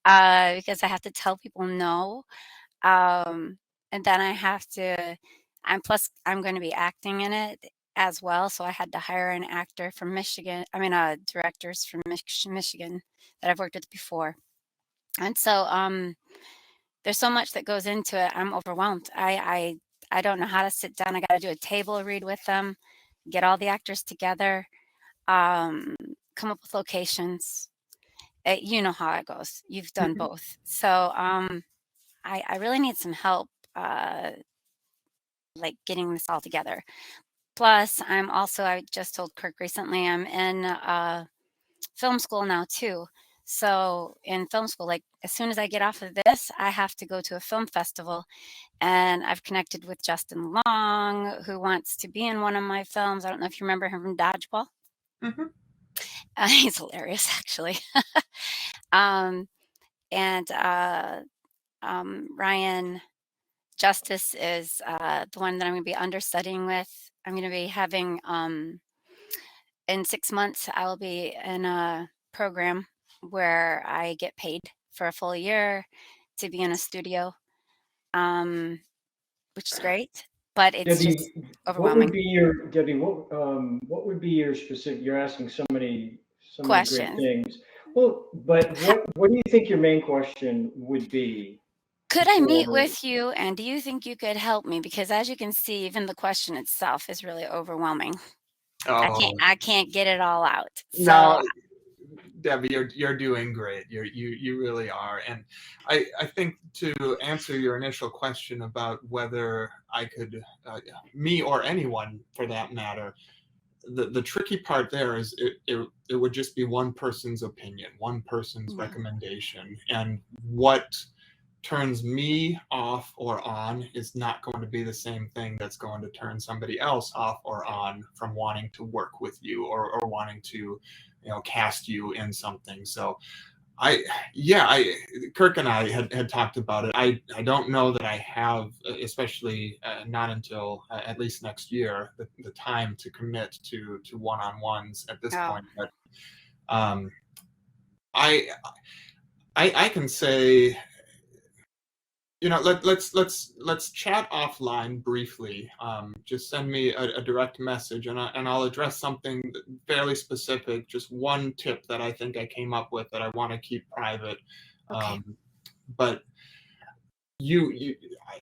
because I have to tell people no. Um, and then I have to, plus, I'm going to be acting in it as well. So I had to hire an actor from Michigan, directors from Michigan that I've worked with before. And so there's so much that goes into it. I'm overwhelmed. I don't know how to sit down. I got to do a table read with them, get all the actors together, um, come up with locations. You know how it goes. You've done both. So I really need some help, like getting this all together. Plus, I just told Kirk recently, I'm in film school now too. So in film school, like as soon as I get off of this, I have to go to a film festival. And I've connected with Justen Long, who wants to be in one of my films. I don't know if you remember him from Dodgeball. Mm-hmm. He's hilarious, actually. um, and Ryan Justice is the one that I'm going to be understudying with. I'm going to be having, in 6 months, I will be in a program where I get paid for a full year to be in a studio, which is great, but it's just Debbie, what would overwhelming. be your Debbie? What would be your specific? You're asking so many great Question. things. Well, but what do you think your main question would be Could I meet for? with you, and do you think you could help me? Because as you can see, even the question itself is really overwhelming. Oh, I can't get it all out. So no, Debbie, you're doing great. You really are. And I think to answer your initial question about whether I could, me or anyone for that matter, the tricky part there is it would just be one person's opinion, one person's recommendation, and what turns me off or on is not going to be the same thing that's going to turn somebody else off or on from wanting to work with you or wanting to, cast you in something. So Kirk and I had talked about it. I don't know that I have, especially not until at least next year, the time to commit to one-on-ones at this oh, point. But I I can say, let's chat offline briefly. Just send me a direct message, and I'll address something fairly specific. Just one tip that I think I came up with that I want to keep private. okay. But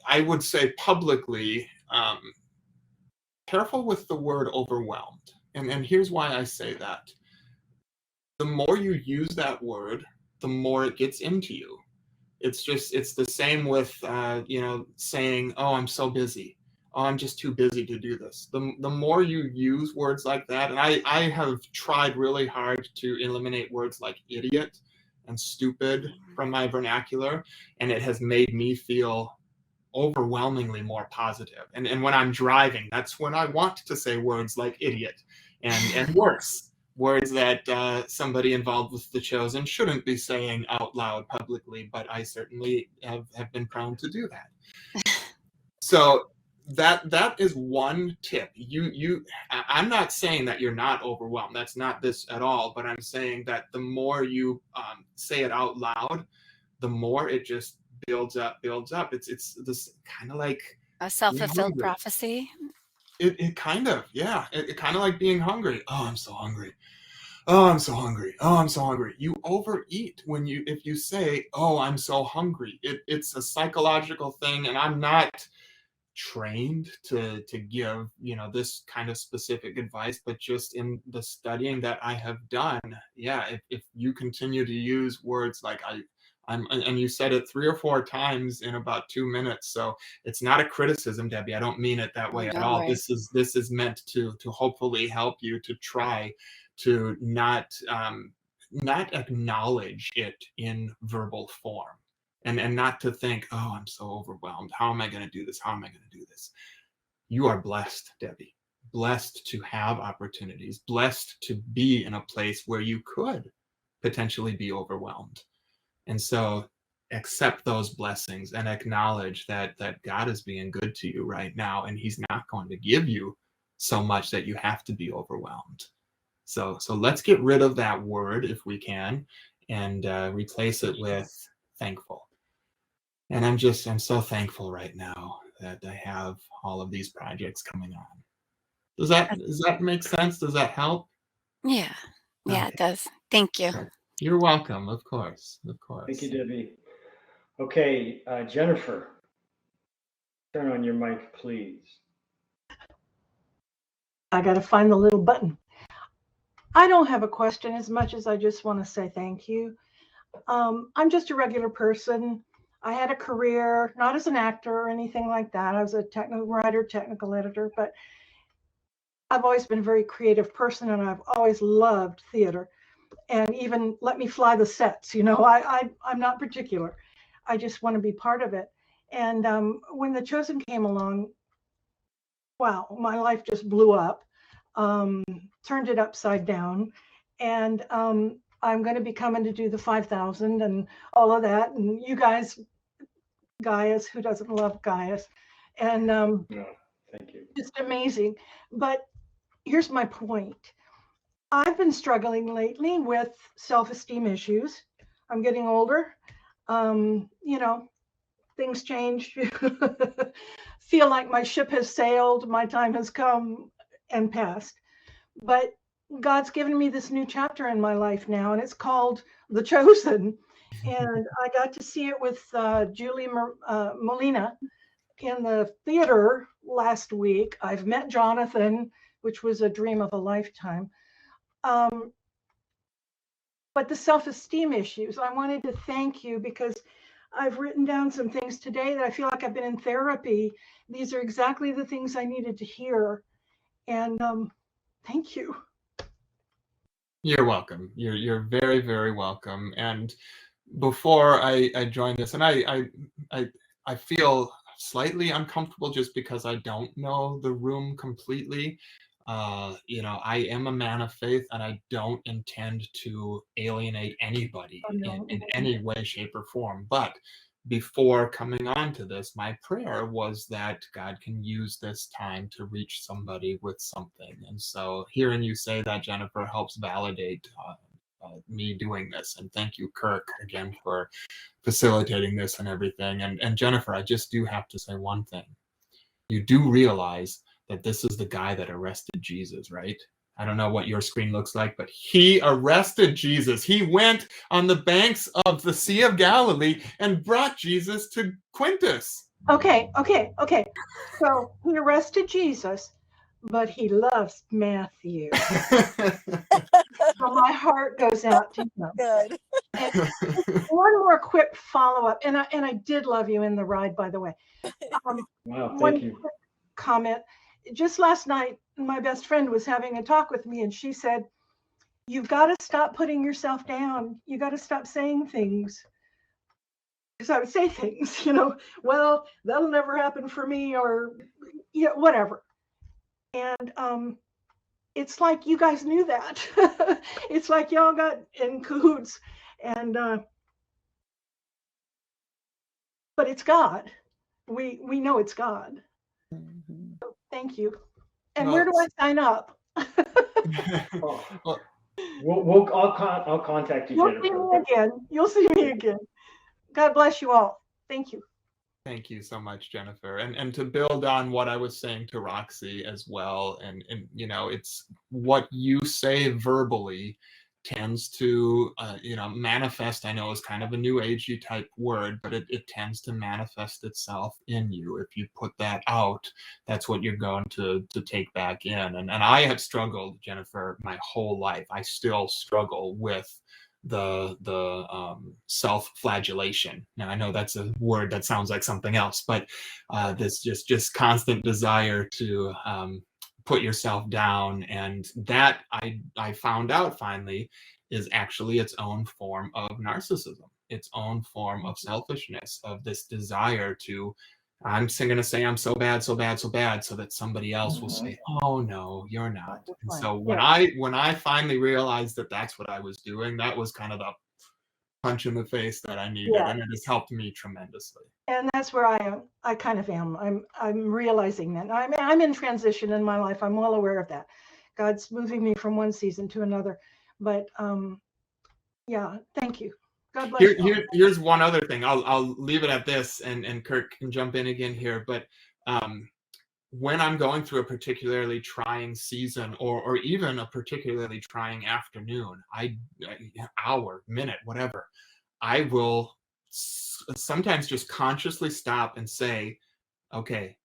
I would say publicly, careful with the word overwhelmed, and here's why I say that. The more you use that word, the more it gets into you. It's the same with saying, oh, I'm so busy, oh, I'm just too busy to do this. The more you use words like that, and I have tried really hard to eliminate words like idiot and stupid from my vernacular, and it has made me feel overwhelmingly more positive. And when I'm driving, that's when I want to say words like idiot and worse. Words that somebody involved with The Chosen shouldn't be saying out loud publicly, but I certainly have been prone to do that. So that is one tip. I'm not saying that you're not overwhelmed. That's not this at all. But I'm saying that the more you say it out loud, the more it just builds up. It's this kind of like A being self-fulfilled hungry. prophecy. It kind of, yeah. It kind of like being hungry. Oh, I'm so hungry. Oh, I'm so hungry. Oh, I'm so hungry. You overeat if you say, oh, I'm so hungry. It's a psychological thing, and I'm not trained to give this kind of specific advice, but just in the studying that I have done, yeah, if you continue to use words like And you said it 3 or 4 times in about 2 minutes. So it's not a criticism, Debbie. I don't mean it that way at Don't all. worry. This is meant to hopefully help you to try to not acknowledge it in verbal form, and not to think, oh, I'm so overwhelmed. How am I going to do this? How am I going to do this? You are blessed, Debbie. Blessed to have opportunities. Blessed to be in a place where you could potentially be overwhelmed. And so accept those blessings and acknowledge that God is being good to you right now, and he's not going to give you so much that you have to be overwhelmed. So let's get rid of that word if we can, and replace it with thankful. And I'm so thankful right now that I have all of these projects coming on. Does that make sense? Does that help? Yeah. Yeah, Okay. it does. Thank you. You're welcome. Of course. Thank you, Debbie. Okay, Jennifer, turn on your mic, please. I got to find the little button. I don't have a question as much as I just want to say thank you. I'm just a regular person. I had a career, not as an actor or anything like that. I was a technical writer, technical editor, but I've always been a very creative person, and I've always loved theater. And even let me fly the sets, I'm not particular. I just want to be part of it. And when The Chosen came along, wow, my life just blew up, turned it upside down. And I'm going to be coming to do the 5,000 and all of that. And you guys, Gaius, who doesn't love Gaius? And No, thank you. just amazing. But here's my point. I've been struggling lately with self-esteem issues. I'm getting older. Things change. Feel like my ship has sailed, my time has come and passed. But God's given me this new chapter in my life now, and it's called The Chosen. And I got to see it with Julie Molina in the theater last week. I've met Jonathan, which was a dream of a lifetime. But the self-esteem issues, I wanted to thank you because I've written down some things today that I feel like I've been in therapy. These are exactly the things I needed to hear. And thank you. You're welcome. You're very, very welcome. And before I joined this, and I feel slightly uncomfortable just because I don't know the room completely. I am a man of faith, and I don't intend to alienate anybody in any way, shape, or form. But before coming on to this, my prayer was that God can use this time to reach somebody with something. And so hearing you say that, Jennifer, helps validate me doing this. And thank you, Kirk, again for facilitating this and everything. And Jennifer, I just do have to say one thing. You do realize that this is the guy that arrested Jesus, right? I don't know what your screen looks like, but he arrested Jesus. He went on the banks of the Sea of Galilee and brought Jesus to Quintus. Okay. So he arrested Jesus, but he loves Matthew. So my heart goes out to him. Good. One more quick follow-up, and I did love you in the ride, by the way. Wow, one thank you. quick comment. Just last night, my best friend was having a talk with me, and she said, you've got to stop putting yourself down. You got to stop saying things. Because I would say things, well, that'll never happen for me, or whatever. And it's like you guys knew that. It's like y'all got in cahoots, and but it's God. We know it's God. So thank you. And where do I sign up? I'll contact you, Jennifer. You'll see me again. God bless you all. Thank you. Thank you so much, Jennifer. And to build on what I was saying to Roxy as well, and it's what you say verbally tends to manifest. I know is kind of a new agey type word, but it tends to manifest itself in you. If you put that out, that's what you're going to take back in. And I have struggled, Jennifer, my whole life. I still struggle with the self-flagellation. Now I know that's a word that sounds like something else, but this just constant desire to put yourself down, and that I found out finally is actually its own form of narcissism, its own form of selfishness, of this desire to, I'm going to say I'm so bad, so bad, so bad, so that somebody else will say, "Oh no, you're not." And so when I finally realized that that's what I was doing, that was kind of the punch in the face that I needed, and it has helped me tremendously. And that's where I am. I kind of am. I'm realizing that. I'm in transition in my life. I'm well aware of that. God's moving me from one season to another. But yeah, thank you. God bless you. Here's one other thing. I'll leave it at this, and Kirk can jump in again here. But when I'm going through a particularly trying season, or even a particularly trying afternoon, hour, minute, whatever, I will sometimes just consciously stop and say, okay,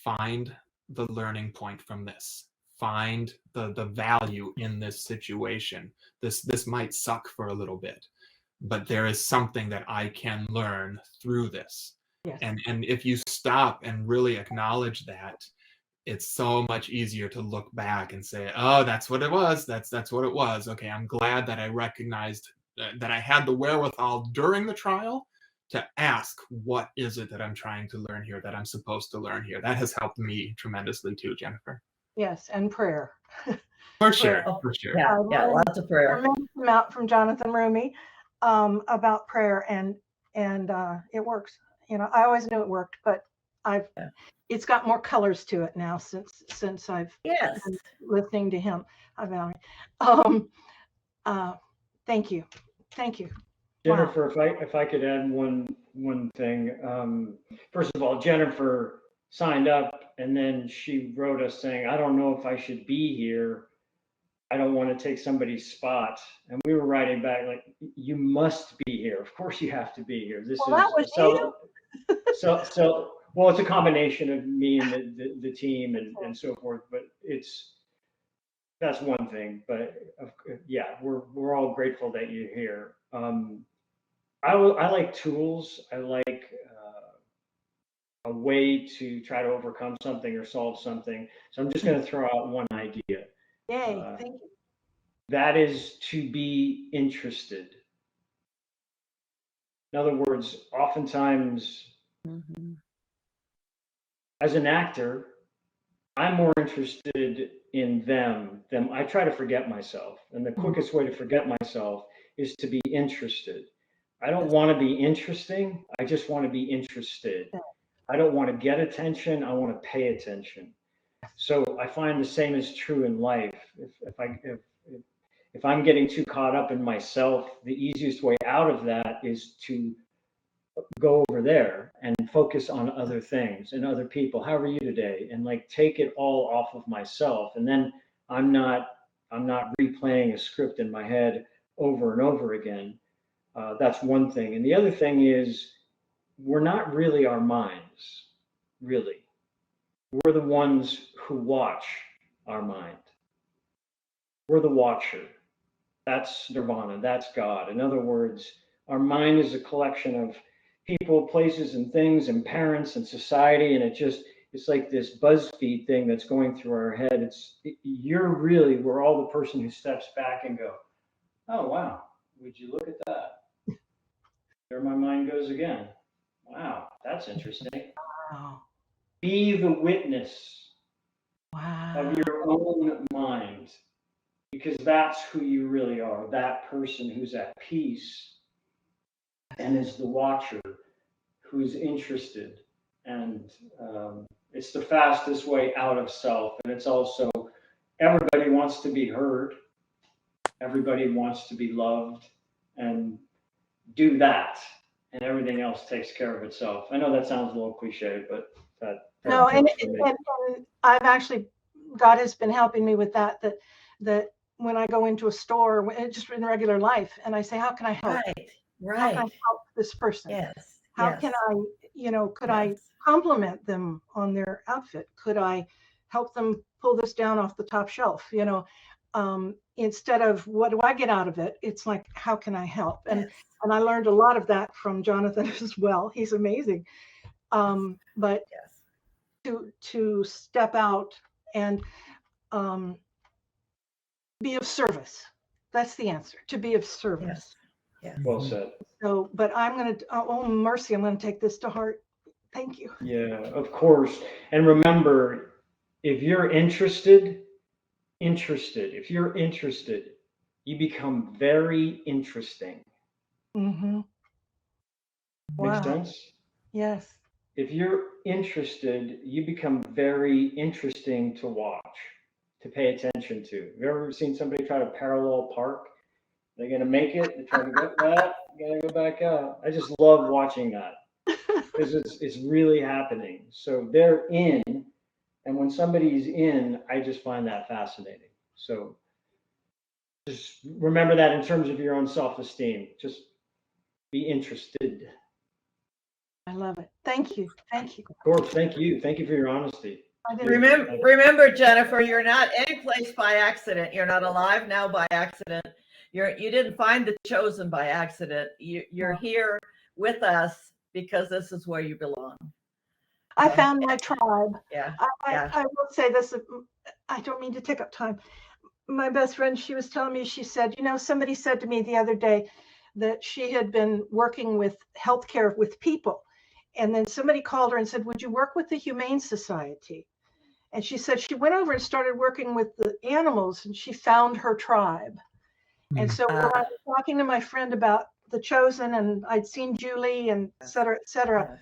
find the learning point from this. Find the value in this situation. This might suck for a little bit, but there is something that I can learn through this. Yes. And if you stop and really acknowledge that, it's so much easier to look back and say, oh, that's what it was. That's what it was. Okay, I'm glad that I recognized that I had the wherewithal during the trial to ask, what is it that I'm trying to learn here, that I'm supposed to learn here? That has helped me tremendously too, Jennifer. Yes, and prayer. For sure, for sure. Yeah, lots of prayer. Come out from Jonathan Rumi about prayer, and it works. You know, I always knew it worked, but it's got more colors to it now since I've been listening to him. Thank you. Jennifer, if I could add one thing. First of all, Jennifer signed up and then she wrote us saying, I don't know if I should be here. I don't want to take somebody's spot. And we were writing back like, you must be here. Of course you have to be here. That was you? Well, it's a combination of me and the team and so forth, but that's one thing. But yeah, we're all grateful that you're here. I like tools. I like a way to try to overcome something or solve something. So I'm just going to throw out one idea. Yay, thank you. That is to be interested. In other words, oftentimes, as an actor, I'm more interested in them than I try to forget myself. And the quickest way to forget myself is to be interested. I don't want to be interesting. I just want to be interested. I don't want to get attention. I want to pay attention. So I find the same is true in life. If I'm getting too caught up in myself, the easiest way out of that is to go over there and focus on other things and other people. How are you today? And like take it all off of myself. And then I'm not replaying a script in my head over and over again. That's one thing. And the other thing is we're not really our minds, really. We're the ones who watch our mind. We're the watcher. That's nirvana. That's God. In other words, our mind is a collection of people, places, and things, and parents, and society, and it's like this BuzzFeed thing that's going through our head. We're all the person who steps back and go, oh wow, would you look at that? There my mind goes again. Wow, that's interesting. Wow. Be the witness of your own mind, because that's who you really are, that person who's at peace and is the watcher, who's interested. And it's the fastest way out of self. And it's also, everybody wants to be heard. Everybody wants to be loved, and do that. And everything else takes care of itself. I know that sounds a little cliche, but no, and I've actually, God has been helping me with that when I go into a store, just in regular life, and I say, how can I help? Right. How can I help this person? Yes. How can I, could I compliment them on their outfit? Could I help them pull this down off the top shelf? instead of what do I get out of it, it's like, how can I help? And Yes. and I learned a lot of that from Jonathan as well. He's amazing. But Yes. to step out and be of service. That's the answer, to be of service. Yes. Well said. So, but I'm going to, oh, mercy, I'm going to take this to heart. Thank you. Yeah, of course. And remember, if you're interested, if you're interested, you become very interesting. Mm-hmm. Make Wow. sense? Yes. If you're interested, you become very interesting to watch, to pay attention to. Have you ever seen somebody try to parallel park? They're going to make it. They try to go that, got to go back out. I just love watching that because it's really happening. So they're in, and when somebody's in, I just find that fascinating. So just remember that in terms of your own self-esteem. Just be interested. I love it. Thank you. Thank you. Of course, thank you. Thank you for your honesty. I didn't Remember, Jennifer, you're not any place by accident. You're not alive now by accident. You didn't find the chosen by accident. You're here with us because this is where you belong. I found my tribe. Yeah. I will say this. I don't mean to take up time. My best friend, she was telling me, she said, somebody said to me the other day that she had been working with healthcare with people. And then somebody called her and said, would you work with the Humane Society? And she said she went over and started working with the animals and she found her tribe. And so when I was talking to my friend about the chosen and I'd seen Julie and et cetera,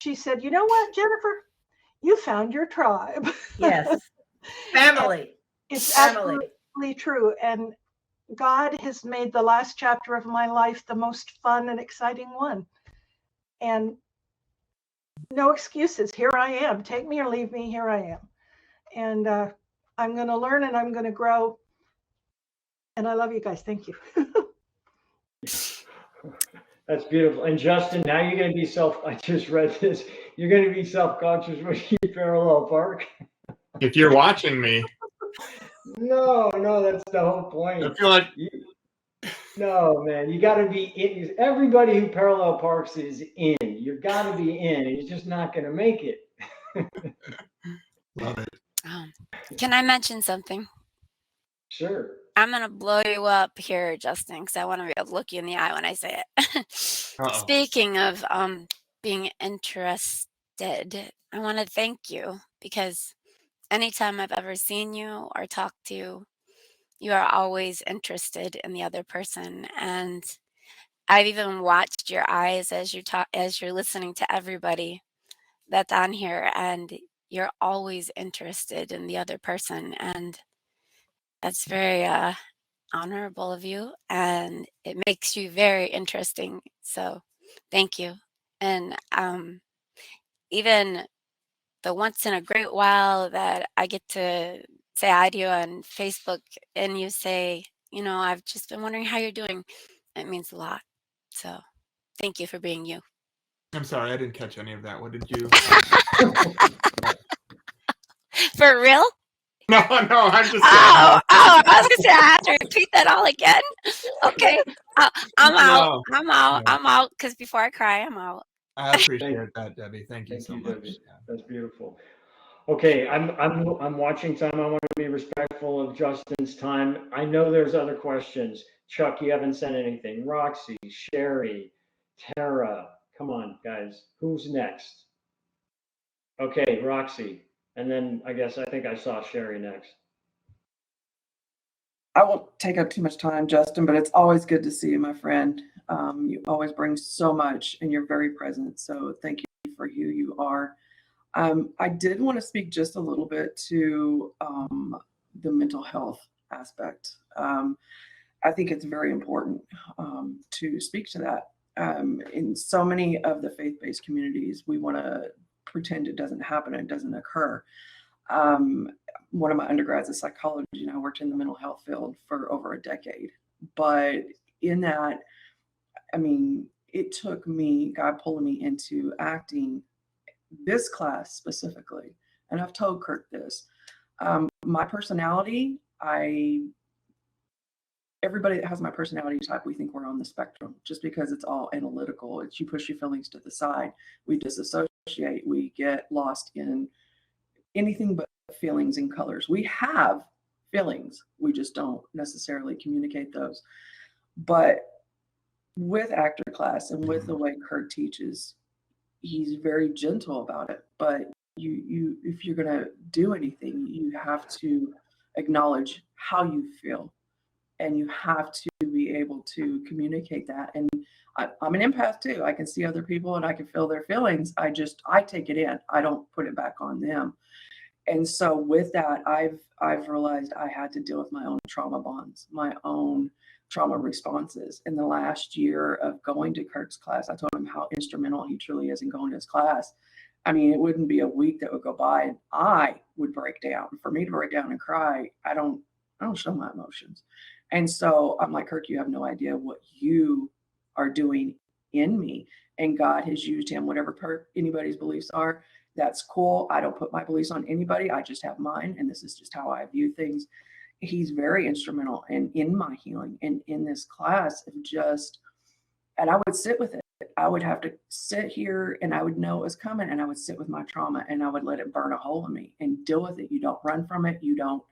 she said, you know what, Jennifer, you found your tribe. Yes. Family. It's Family. absolutely true. And God has made the last chapter of my life the most fun and exciting one. And no excuses. Here I am. Take me or leave me. Here I am. And I'm going to learn and I'm going to grow. And I love you guys. Thank you. That's beautiful. And Justin, now you're going to be I just read this. You're going to be self-conscious when you parallel park. If you're watching me. No, that's the whole point. I feel like. No, man, you got to be in. Everybody who parallel parks is in. You got to be in, and you're just not going to make it. Love it. Can I mention something? Sure. I'm going to blow you up here, Justin, because I want to be able to look you in the eye when I say it. Speaking of being interested, I want to thank you because anytime I've ever seen you or talked to you, you are always interested in the other person. And I've even watched your eyes as you're listening to everybody that's on here, and you're always interested in the other person. And that's very honorable of you, and it makes you very interesting. So thank you. And even the once in a great while that I get to say hi to you on Facebook and you say, I've just been wondering how you're doing, it means a lot. So thank you for being you. I'm sorry, I didn't catch any of that. What did you? For real? No, I'm just. I was gonna say I have to repeat that all again. Okay, I'm out. No. I'm out. Because before I cry, I'm out. I appreciate that, Debbie. Thank you so much. Debbie. That's beautiful. Okay, I'm watching time. I want to be respectful of Justin's time. I know there's other questions. Chuck, you haven't said anything. Roxy, Sherry, Tara. Come on, guys. Who's next? Okay, Roxy. And then I think I saw Sherry next. I won't take up too much time, Justin, but it's always good to see you, my friend. You always bring so much and you're very present. So thank you for who you are. I did want to speak just a little bit to the mental health aspect. I think it's very important to speak to that. In so many of the faith-based communities, we want to pretend it doesn't happen, it doesn't occur. One of my undergrads is psychology, and I worked in the mental health field for over a decade. But in that, it took me, God pulling me into acting, this class specifically, and I've told Kirk this, my personality Everybody that has my personality type, we think we're on the spectrum just because it's all analytical. It's you push your feelings to the side. We disassociate. We get lost in anything but feelings and colors. We have feelings. We just don't necessarily communicate those. But with actor class and with the way Kirk teaches, he's very gentle about it. But you if you're going to do anything, you have to acknowledge how you feel, and you have to be able to communicate that. And I'm an empath too. I can see other people and I can feel their feelings. I take it in. I don't put it back on them. And so with that, I've realized I had to deal with my own trauma bonds, my own trauma responses. In the last year of going to Kirk's class, I told him how instrumental he truly is in going to his class. I mean, it wouldn't be a week that would go by and I would break down. For me to break down and cry, I don't show my emotions. And so I'm like, Kirk, you have no idea what you are doing in me. And God has used him, whatever anybody's beliefs are. That's cool. I don't put my beliefs on anybody. I just have mine. And this is just how I view things. He's very instrumental in my healing and in this class of and I would sit with it. I would have to sit here and I would know it was coming, and I would sit with my trauma and I would let it burn a hole in me and deal with it. You don't run from it. You don't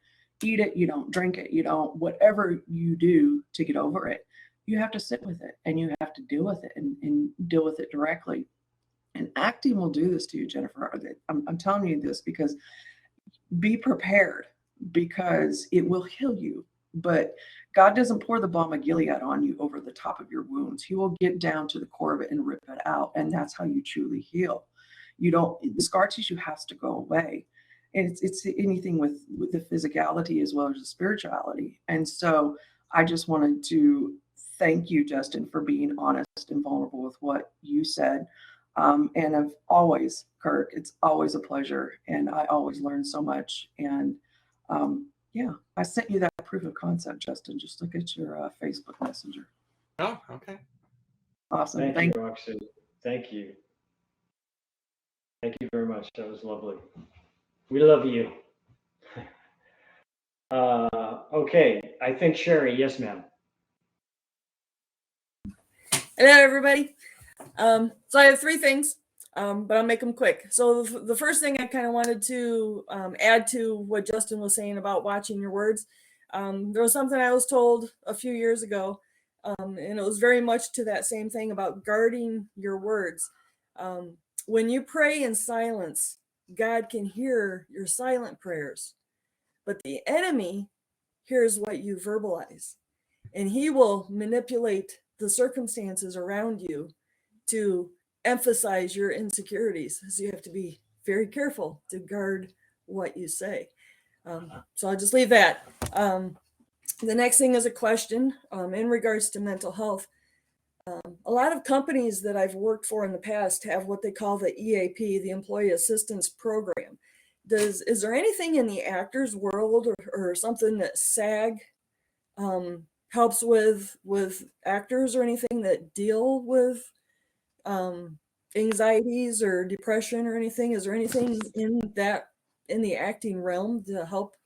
eat it. You don't drink it. You don't, whatever you do to get over it, you have to sit with it and you have to deal with it and deal with it directly. And acting will do this to you, Jennifer. I'm telling you this because be prepared, because it will heal you. But God doesn't pour the balm of Gilead on you over the top of your wounds. He will get down to the core of it and rip it out. And that's how you truly heal. The scar tissue has to go away. And it's anything with the physicality as well as the spirituality. And so I just wanted to thank you, Justen, for being honest and vulnerable with what you said. And I've always, Kirk, it's always a pleasure. And I always learn so much. And yeah, I sent you that proof of concept, Justen. Just look at your Facebook Messenger. Oh, okay. Awesome. Thank you, Roxy. Thank you. Thank you very much. That was lovely. We love you. Okay, I think Sherry, yes, ma'am. Hello, everybody. So I have three things, but I'll make them quick. So the first thing I kind of wanted to add to what Justen was saying about watching your words. There was something I was told a few years ago, and it was very much to that same thing about guarding your words. When you pray in silence, God can hear your silent prayers, but the enemy hears what you verbalize, and he will manipulate the circumstances around you to emphasize your insecurities. So you have to be very careful to guard what you say. So I'll just leave that. The next thing is a question in regards to mental health. A lot of companies that I've worked for in the past have what they call the EAP, the Employee Assistance Program. Is there anything in the actors world or something that SAG helps with actors, or anything that deal with anxieties or depression or anything? Is there anything in the acting realm to help?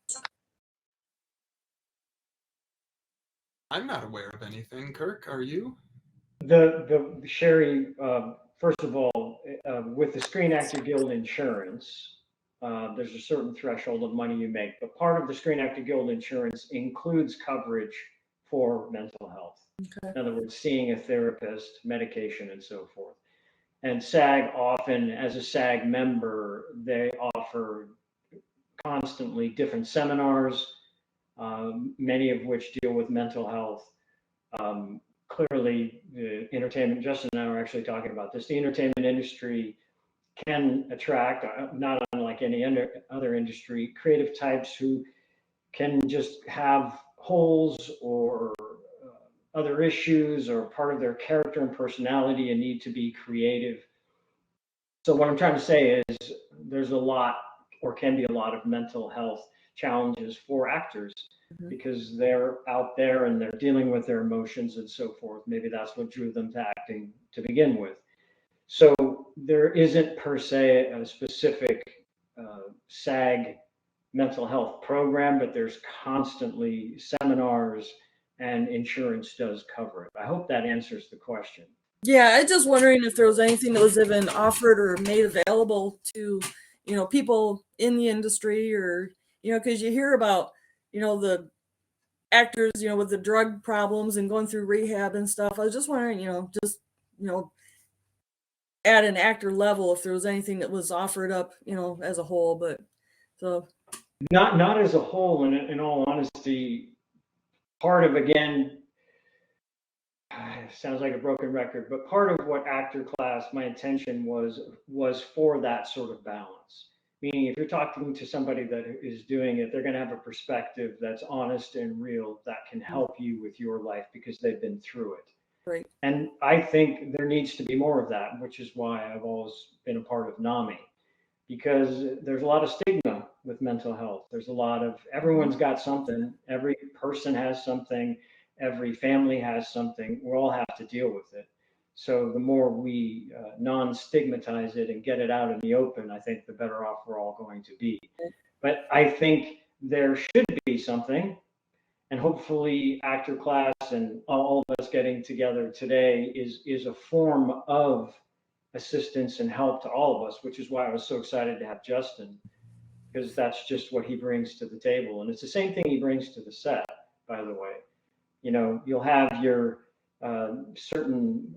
I'm not aware of anything. Kirk, are you? The Sherry, first of all, with the Screen Actor Guild insurance, there's a certain threshold of money you make, but part of the Screen Actor Guild insurance includes coverage for mental health. Okay. In other words, seeing a therapist, medication, and so forth. And SAG often, as a SAG member, they offer constantly different seminars, many of which deal with mental health. Clearly, the entertainment, Justen and I were actually talking about this, the entertainment industry can attract, not unlike any other industry, creative types who can just have holes or other issues or part of their character and personality and need to be creative. So what I'm trying to say is there's a lot, or can be a lot, of mental health challenges for actors because they're out there and they're dealing with their emotions and so forth. Maybe that's what drew them to acting to begin with. So there isn't per se a specific SAG mental health program, but there's constantly seminars, and insurance does cover it. I hope that answers the question. Yeah, I was just wondering if there was anything that was even offered or made available to, people in the industry, or, because you hear about, the actors, with the drug problems and going through rehab and stuff. I was just wondering, at an actor level, if there was anything that was offered up, as a whole. But so not as a whole, in all honesty, part of, again, sounds like a broken record, but part of what actor class, my intention was for that sort of balance. Meaning, if you're talking to somebody that is doing it, they're going to have a perspective that's honest and real that can help you with your life because they've been through it. Right. And I think there needs to be more of that, which is why I've always been a part of NAMI, because there's a lot of stigma with mental health. There's a lot of, everyone's got something, every person has something, every family has something. We all have to deal with it. So the more we non-stigmatize it and get it out in the open, I think the better off we're all going to be. But I think there should be something, and hopefully actor class and all of us getting together today is a form of assistance and help to all of us, which is why I was so excited to have Justen, because that's just what he brings to the table. And it's the same thing he brings to the set, by the way. You'll have your certain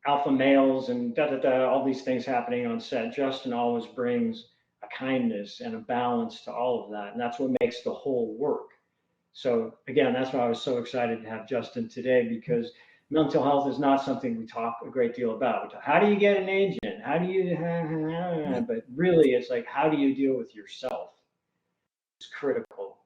alpha males and all these things happening on set. Justen always brings a kindness and a balance to all of that. And that's what makes the whole work. So again, that's why I was so excited to have Justen today, because mental health is not something we talk a great deal about. How do you get an agent? How do you, but really it's like, how do you deal with yourself? It's critical.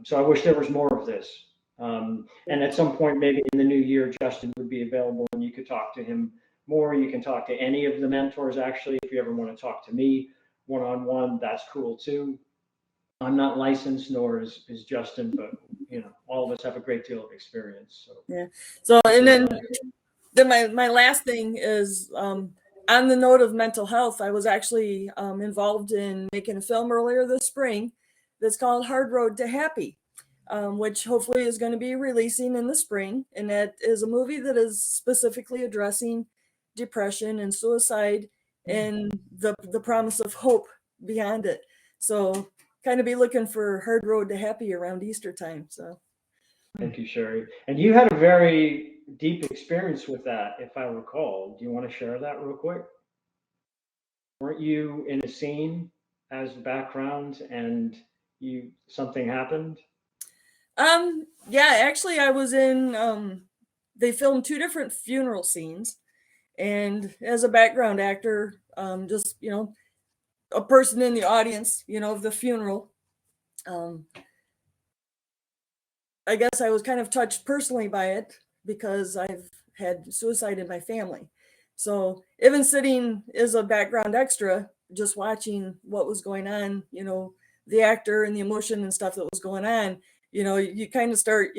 So I wish there was more of this. And at some point, maybe in the new year, Justen would be available and you could talk to him more. You can talk to any of the mentors, actually. If you ever want to talk to me one-on-one, that's cool too. I'm not licensed, nor is Justen, but all of us have a great deal of experience. So yeah. So and then my last thing is on the note of mental health. I was actually involved in making a film earlier this spring that's called Hard Road to Happy, which hopefully is going to be releasing in the spring. And that is a movie that is specifically addressing depression and suicide and the promise of hope beyond it. So kind of be looking for Hard Road to Happy around Easter time. So thank you, Sherry. And you had a very deep experience with that, if I recall. Do you want to share that real quick? Weren't you in a scene as background and something happened? Yeah, actually I was in they filmed 2 different funeral scenes, and as a background actor, just a person in the audience, of the funeral. I guess I was kind of touched personally by it because I've had suicide in my family. So even sitting as a background extra, just watching what was going on, the actor and the emotion and stuff that was going on, you kind of start,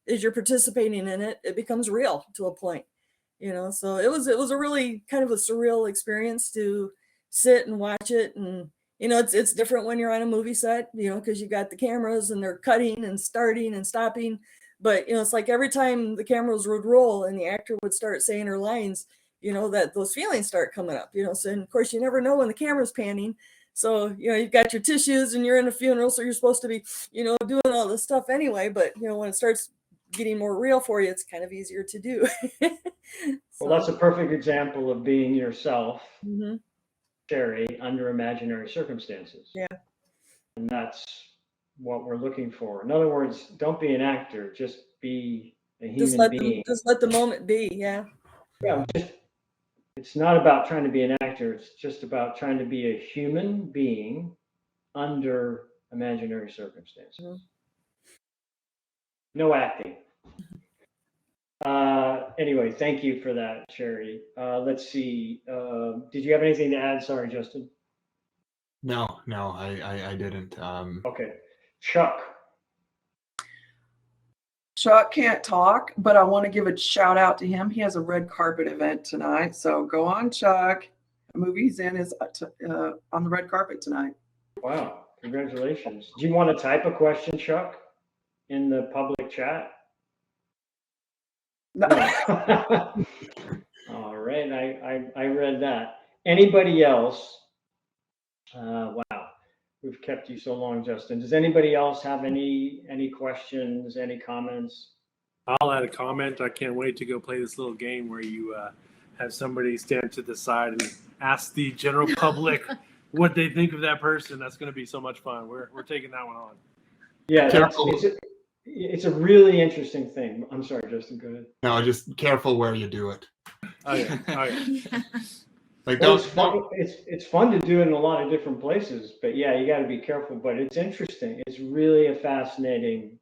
as you're participating in it, it becomes real to a point, so it was a really kind of a surreal experience to sit and watch it. And it's different when you're on a movie set, because you got the cameras and they're cutting and starting and stopping. But, it's like every time the cameras would roll and the actor would start saying her lines, that those feelings start coming up, so and of course you never know when the camera's panning. So, you've got your tissues and you're in a funeral. So you're supposed to be, doing all this stuff anyway. But, when it starts getting more real for you, it's kind of easier to do. Well, that's a perfect example of being yourself. Mm-hmm. Sherry, under imaginary circumstances. Yeah. And that's what we're looking for. In other words, don't be an actor, just be a human being. Just let the moment be. Yeah. Yeah. It's not about trying to be an actor. It's just about trying to be a human being under imaginary circumstances. Mm-hmm. No acting. Anyway, thank you for that, Sherry. Let's see. Did you have anything to add? Sorry, Justen. No, I didn't. Okay. Chuck can't talk, but I want to give a shout out to him. He has a red carpet event tonight. So go on, Chuck. The movie he's in is on the red carpet tonight. Wow. Congratulations. Do you want to type a question, Chuck, in the public chat? No. All right, I read that. Anybody else? Wow, we've kept you so long, Justin. Does anybody else have any questions, any comments? I'll add a comment. I can't wait to go play this little game where you have somebody stand to the side and ask the general public what they think of that person. That's going to be so much fun. We're taking that one on. Yeah, it's a really interesting thing. I'm sorry, Justin, go ahead. No, just careful where you do it. Oh yeah. Oh yeah. Like Well, it's fun to do it in a lot of different places, but yeah, you got to be careful. But it's interesting. It's really a fascinating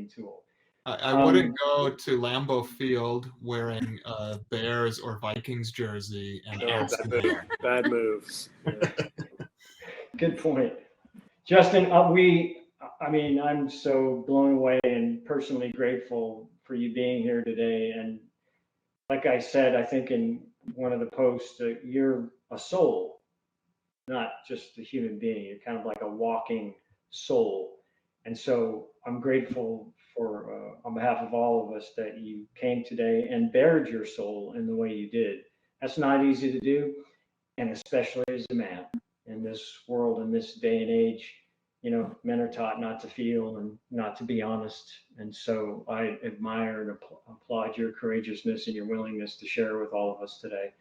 tool. I wouldn't go to Lambeau Field wearing a Bears or Vikings jersey and ask them. Bad move. Yeah. Good point, Justin. I'm so blown away and personally grateful for you being here today. And like I said, I think in one of the posts, you're a soul, not just a human being. You're kind of like a walking soul. And so I'm grateful for, on behalf of all of us, that you came today and bared your soul in the way you did. That's not easy to do, and especially as a man in this world, in this day and age. You know, men are taught not to feel and not to be honest. And so I admire and applaud your courageousness and your willingness to share with all of us today.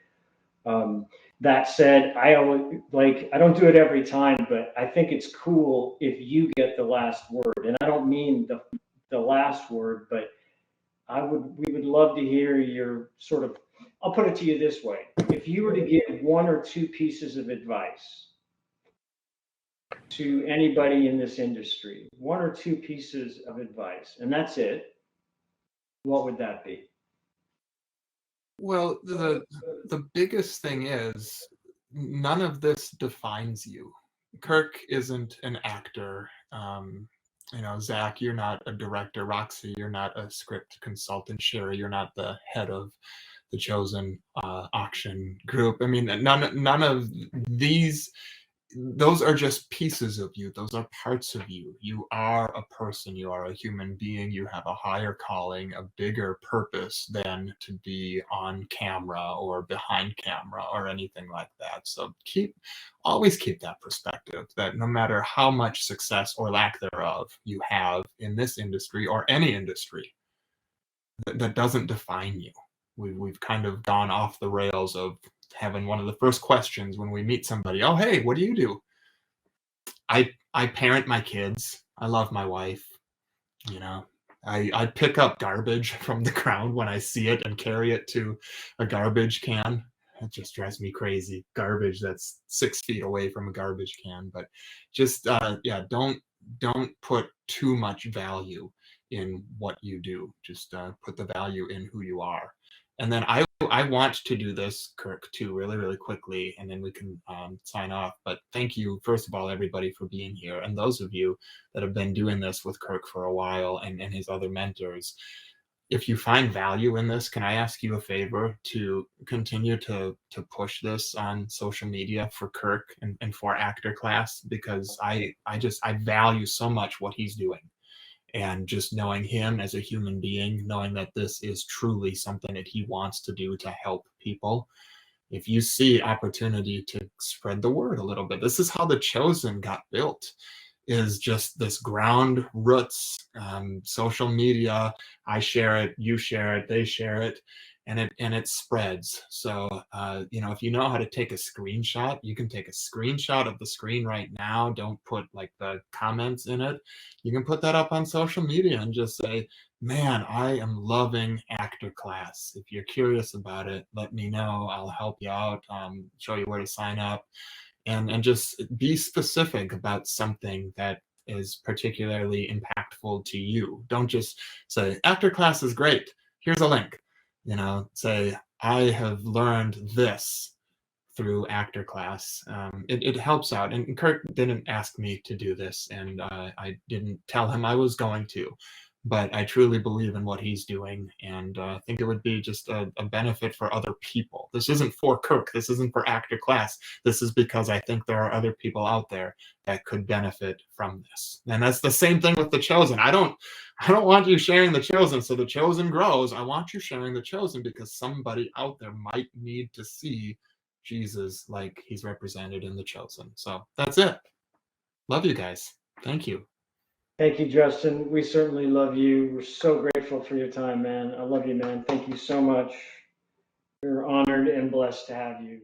That said, I don't do it every time, but I think it's cool if you get the last word. And I don't mean the last word, but we would love to hear your sort of, I'll put it to you this way. If you were to give one or two pieces of advice to anybody in this industry, one or two pieces of advice, and that's it, what would that be? Well, the biggest thing is none of this defines you. Kirk isn't an actor. Zach, you're not a director. Roxy, you're not a script consultant. Sherry, you're not the head of the Chosen auction group. I mean, none of these. Those are just pieces of you. Those are parts of you. You are a person. You are a human being. You have a higher calling, a bigger purpose than to be on camera or behind camera or anything like that. So always keep that perspective, that no matter how much success or lack thereof you have in this industry or any industry, that doesn't define you. We've kind of gone off the rails of having one of the first questions when we meet somebody. Oh, hey, what do you do? I parent my kids. I love my wife. I pick up garbage from the ground when I see it and carry it to a garbage can. It just drives me crazy. Garbage that's 6 feet away from a garbage can. But just don't put too much value in what you do. Just put the value in who you are. And then I want to do this, Kirk, too, really, really quickly, and then we can sign off. But thank you, first of all, everybody, for being here. And those of you that have been doing this with Kirk for a while and his other mentors, if you find value in this, can I ask you a favor to continue to push this on social media for Kirk and for Actor Class? Because I value so much what he's doing. And just knowing him as a human being, knowing that this is truly something that he wants to do to help people. If you see opportunity to spread the word a little bit, this is how the Chosen got built, is just this ground roots, social media. I share it, you share it, they share it, and it spreads. So if you know how to take a screenshot, you can take a screenshot of the screen right now. Don't put like the comments in it. You can put that up on social media and just say, man, I am loving Actor Class. If you're curious about it, let me know. I'll help you out, show you where to sign up, and just be specific about something that is particularly impactful to you. Don't just say, Actor Class is great, here's a link. Say, I have learned this through Actor Class. It helps out. And Kirk didn't ask me to do this, and I didn't tell him I was going to. but I truly believe in what he's doing, and I think it would be just a benefit for other people. This isn't for Kirk. This isn't for actor class. This is because I think there are other people out there that could benefit from this. And that's the same thing with The Chosen. I don't want you sharing The Chosen so The Chosen grows. I want you sharing The Chosen because somebody out there might need to see Jesus like he's represented in The Chosen. So that's it. Love you guys. Thank you. Thank you, Justin. We certainly love you. We're so grateful for your time, man. I love you, man. Thank you so much. We're honored and blessed to have you.